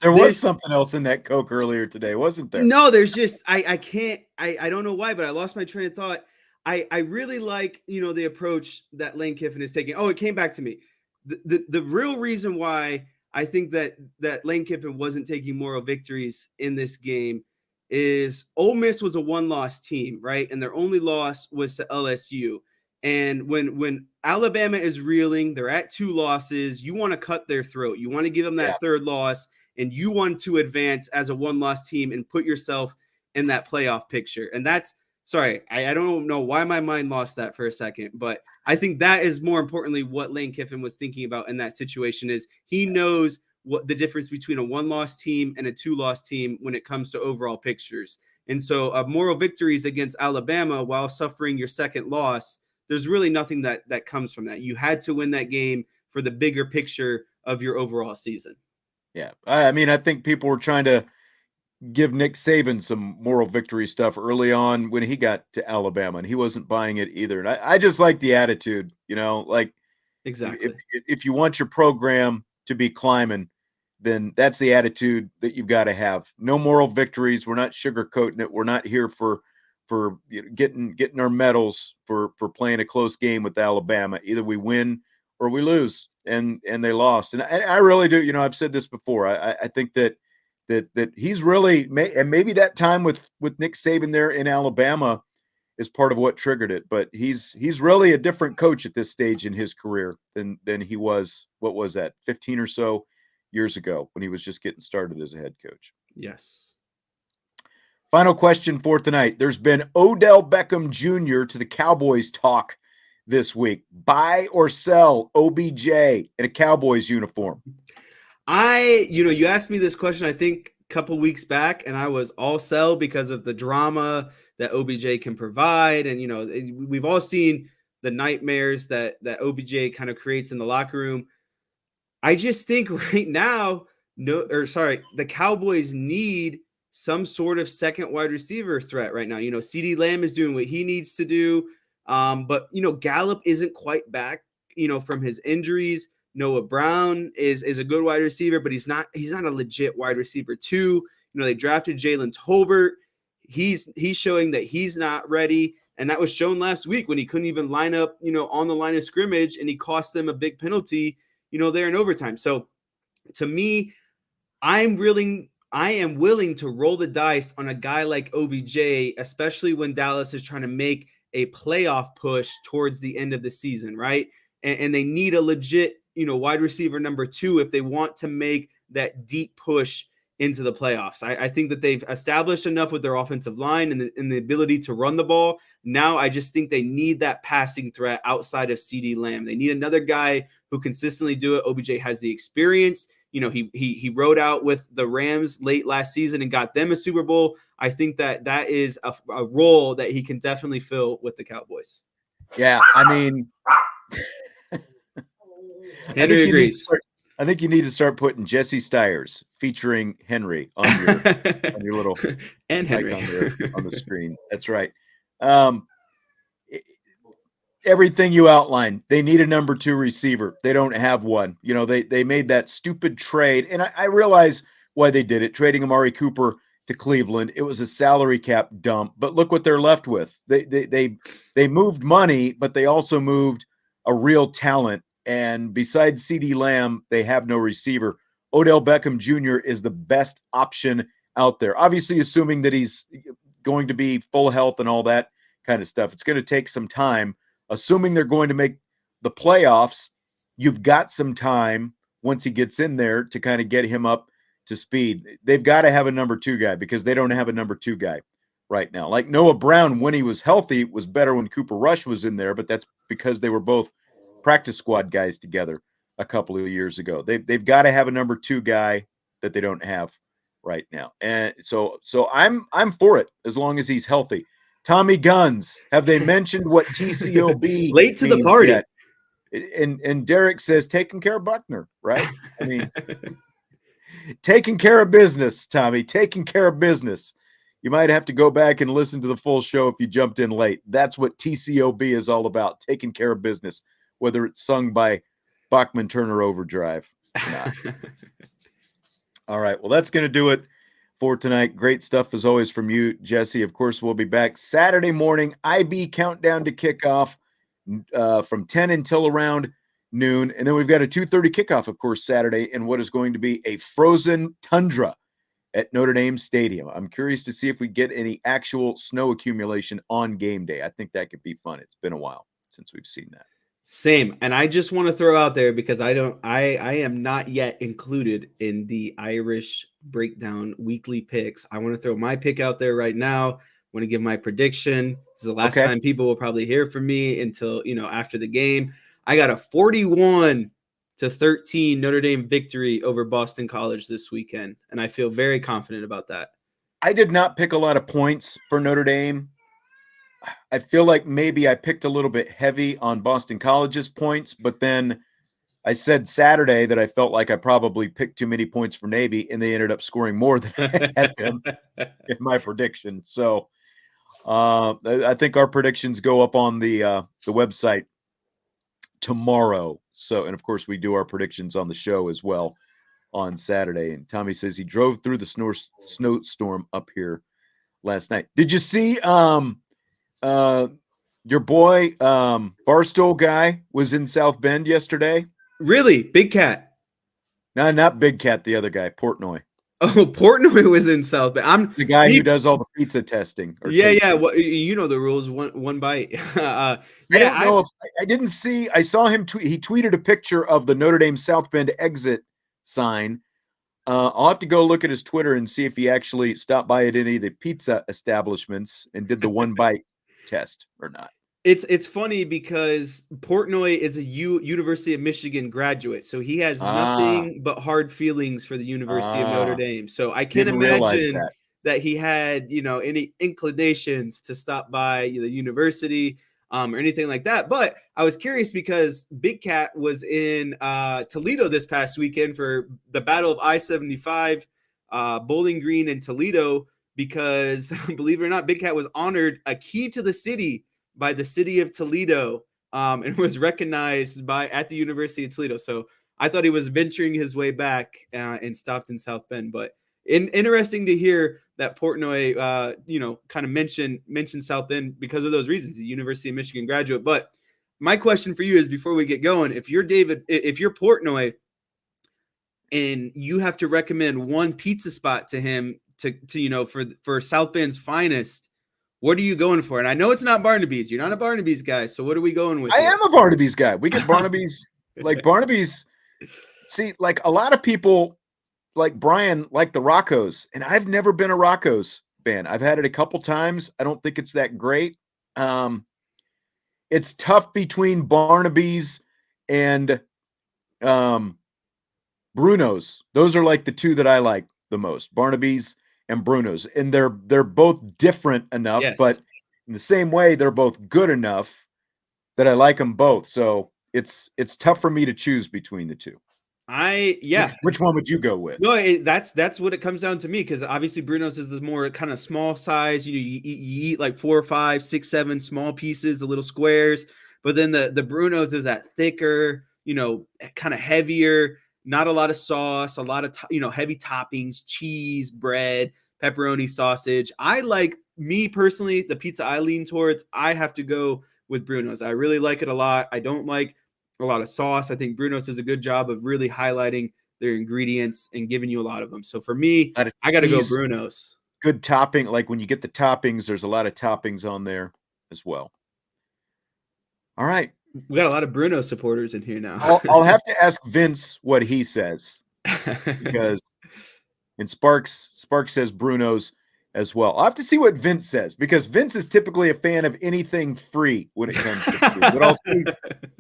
There was There's- something else in that Coke earlier today, wasn't there? No, there's just I can't I don't know why, but I lost my train of thought. I really like, the approach that Lane Kiffin is taking. Oh, it came back to me. The real reason why I think that Lane Kiffin wasn't taking moral victories in this game is Ole Miss was a one-loss team, right? And their only loss was to LSU. And when Alabama is reeling, they're at 2 losses, you want to cut their throat. You want to give them that third loss, and you want to advance as a one-loss team and put yourself in that playoff picture. And that's sorry, I don't know why my mind lost that for a second, but I think that is more importantly what Lane Kiffin was thinking about in that situation is he knows what the difference between a 1-loss team and a 2-loss team when it comes to overall pictures. And so moral victories against Alabama while suffering your second loss, there's really nothing that comes from that. You had to win that game for the bigger picture of your overall season. Yeah. I mean, I think people were trying to give Nick Saban some moral victory stuff early on when he got to Alabama, and he wasn't buying it either. And I just like the attitude, like Exactly. if you want your program to be climbing, then that's the attitude that you've got to have. No moral victories. We're not sugarcoating it. We're not here for getting our medals for playing a close game with Alabama. Either we win or we lose, and they lost. And I really do. I've said this before. I think that he's really, and maybe that time with Nick Saban there in Alabama is part of what triggered it. But he's really a different coach at this stage in his career than he was. What was that, 15 or so years ago when he was just getting started as a head coach? Yes. Final question for tonight. There's been Odell Beckham Jr. to the Cowboys talk this week. Buy or sell OBJ in a Cowboys uniform? You asked me this question, I think a couple weeks back, and I was all sell because of the drama that OBJ can provide. And, we've all seen the nightmares that OBJ kind of creates in the locker room. I just think right now, the Cowboys need some sort of second wide receiver threat right now. CeeDee Lamb is doing what he needs to do. But Gallup isn't quite back, from his injuries. Noah Brown is a good wide receiver, but he's not a legit wide receiver too. They drafted Jalen Tolbert. He's showing that he's not ready. And that was shown last week when he couldn't even line up, on the line of scrimmage, and he cost them a big penalty, there in overtime. So to me, I am willing to roll the dice on a guy like OBJ, especially when Dallas is trying to make a playoff push towards the end of the season, right? And they need a legit, wide receiver number 2 if they want to make that deep push into the playoffs. I think that they've established enough with their offensive line and the ability to run the ball. Now I just think they need that passing threat outside of CeeDee Lamb. They need another guy who consistently do it. OBJ has the experience. He rode out with the Rams late last season and got them a Super Bowl. I think that is a role that he can definitely fill with the Cowboys. Yeah, I mean, Henry agrees. I think you need to start putting Jesse Stiers featuring Henry on your little and Henry on the screen. That's right. Everything you outlined, they need a number 2 receiver. They don't have one. They made that stupid trade, and I realize why they did it, trading Amari Cooper to Cleveland. It was a salary cap dump, but look what they're left with. They moved money, but they also moved a real talent. And besides CeeDee Lamb, they have no receiver. Odell Beckham Jr. is the best option out there. Obviously, assuming that he's going to be full health and all that kind of stuff. It's going to take some time. Assuming they're going to make the playoffs, you've got some time once he gets in there to kind of get him up to speed. They've got to have a number 2 guy because they don't have a number 2 guy right now. Like Noah Brown, when he was healthy, was better when Cooper Rush was in there, but that's because they were both practice squad guys together a couple of years ago. They've got to have a number 2 guy that they don't have right now. And so I'm for it as long as he's healthy. Tommy Guns, have they mentioned what TCOB late to the party yet? And Derek says taking care of Buckner, right? I mean, taking care of business, Tommy, taking care of business. You might have to go back and listen to the full show if you jumped in late. That's what TCOB is all about, taking care of business, whether it's sung by Bachman Turner Overdrive or not. All right. Well, that's going to do it for tonight. Great stuff as always from you, Jesse. Of course, we'll be back Saturday morning. IB countdown to kickoff from 10 until around noon. And then we've got a 2:30 kickoff, of course, Saturday in what is going to be a frozen tundra at Notre Dame Stadium. I'm curious to see if we get any actual snow accumulation on game day. I think that could be fun. It's been a while since we've seen that. Same. And I just want to throw out there, because I am not yet included in the Irish breakdown weekly picks. I want to throw my pick out there right now. I want to give my prediction. This is the last time people will probably hear from me until, after the game. I got a 41-13 Notre Dame victory over Boston College this weekend, and I feel very confident about that. I did not pick a lot of points for Notre Dame. I feel like maybe I picked a little bit heavy on Boston College's points, but then I said Saturday that I felt like I probably picked too many points for Navy, and they ended up scoring more than I had them in my prediction. So I think our predictions go up on the website tomorrow. So, and of course, we do our predictions on the show as well on Saturday. And Tommy says he drove through the snowstorm up here last night. Did you see your boy Barstool guy was in South Bend yesterday? Really? Big Cat? No, not Big Cat, the other guy, Portnoy. Oh, Portnoy was in South Bend. I'm the guy who does all the pizza testing. Yeah. Well, you know the rules. One bite. I don't know if I didn't see. I saw him tweet. He tweeted a picture of the Notre Dame South Bend exit sign. I'll have to go look at his Twitter and see if he actually stopped by at any of the pizza establishments and did the one bite test or not. It's funny because Portnoy is a University of Michigan graduate, so he has nothing but hard feelings for the University of Notre Dame. So I can't imagine that he had any inclinations to stop by the university or anything like that. But I was curious because Big Cat was in Toledo this past weekend for the Battle of I-75, Bowling Green in Toledo, because believe it or not, Big Cat was honored a key to the city by the city of Toledo, and was recognized at the University of Toledo. So I thought he was venturing his way back and stopped in South Bend. But interesting to hear that Portnoy, kind of mentioned South Bend because of those reasons. He's a University of Michigan graduate. But my question for you is, before we get going, if you're Portnoy, and you have to recommend one pizza spot to him for South Bend's finest, what are you going for? And I know it's not Barnaby's. You're not a Barnaby's guy. So what are we going with? I am a Barnaby's guy. We get Barnaby's. Barnaby's. See, like a lot of people, like Brian, like the Roccos. And I've never been a Roccos fan. I've had it a couple times. I don't think it's that great. It's tough between Barnaby's and Bruno's. Those are like the two that I like the most. Barnaby's and Bruno's, and they're both different enough, but in the same way, they're both good enough that I like them both. So it's tough for me to choose between the two. Which one would you go with? No, that's what it comes down to me, because obviously Bruno's is the more kind of small size. You eat like 4 or 5, 6, 7 small pieces, the little squares. But then the Bruno's is that thicker, kind of heavier. Not a lot of sauce, a lot of, heavy toppings, cheese, bread, pepperoni, sausage. Me personally, the pizza I lean towards, I have to go with Bruno's. I really like it a lot. I don't like a lot of sauce. I think Bruno's does a good job of really highlighting their ingredients and giving you a lot of them. So for me, I got to go Bruno's. Good topping. Like when you get the toppings, there's a lot of toppings on there as well. All right. We got a lot of Bruno supporters in here now. I'll have to ask Vince what he says, because Sparks says Bruno's as well. I'll have to see what Vince says, because Vince is typically a fan of anything free when it comes to food. But I'll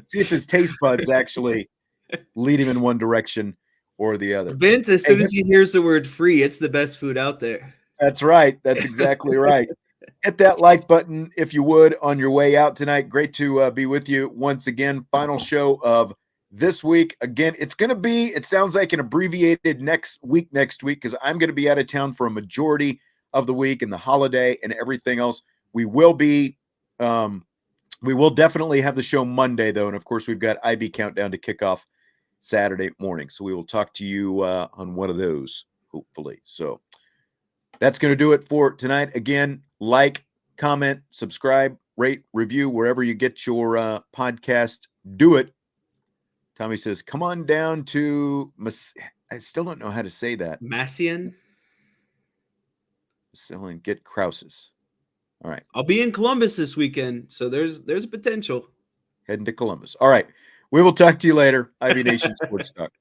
see if his taste buds actually lead him in one direction or the other. Vince, as soon as he hears the word free, it's the best food out there. That's right. That's exactly right. Hit that like button if you would on your way out tonight. Great to be with you once again. Final show of this week. Again, it's going to be, it sounds like an abbreviated next week, because I'm going to be out of town for a majority of the week and the holiday and everything else. We will definitely have the show Monday, though. And of course, we've got IB countdown to kickoff Saturday morning. So we will talk to you on one of those hopefully. So that's going to do it for tonight. Again, like, comment, subscribe, rate, review, wherever you get your podcast. Do it. Tommy says, come on down to, I still don't know how to say that. Massian. Selling, get Krause's. All right. I'll be in Columbus this weekend, so there's a potential. Heading to Columbus. All right. We will talk to you later. Ivy Nation Sports Talk.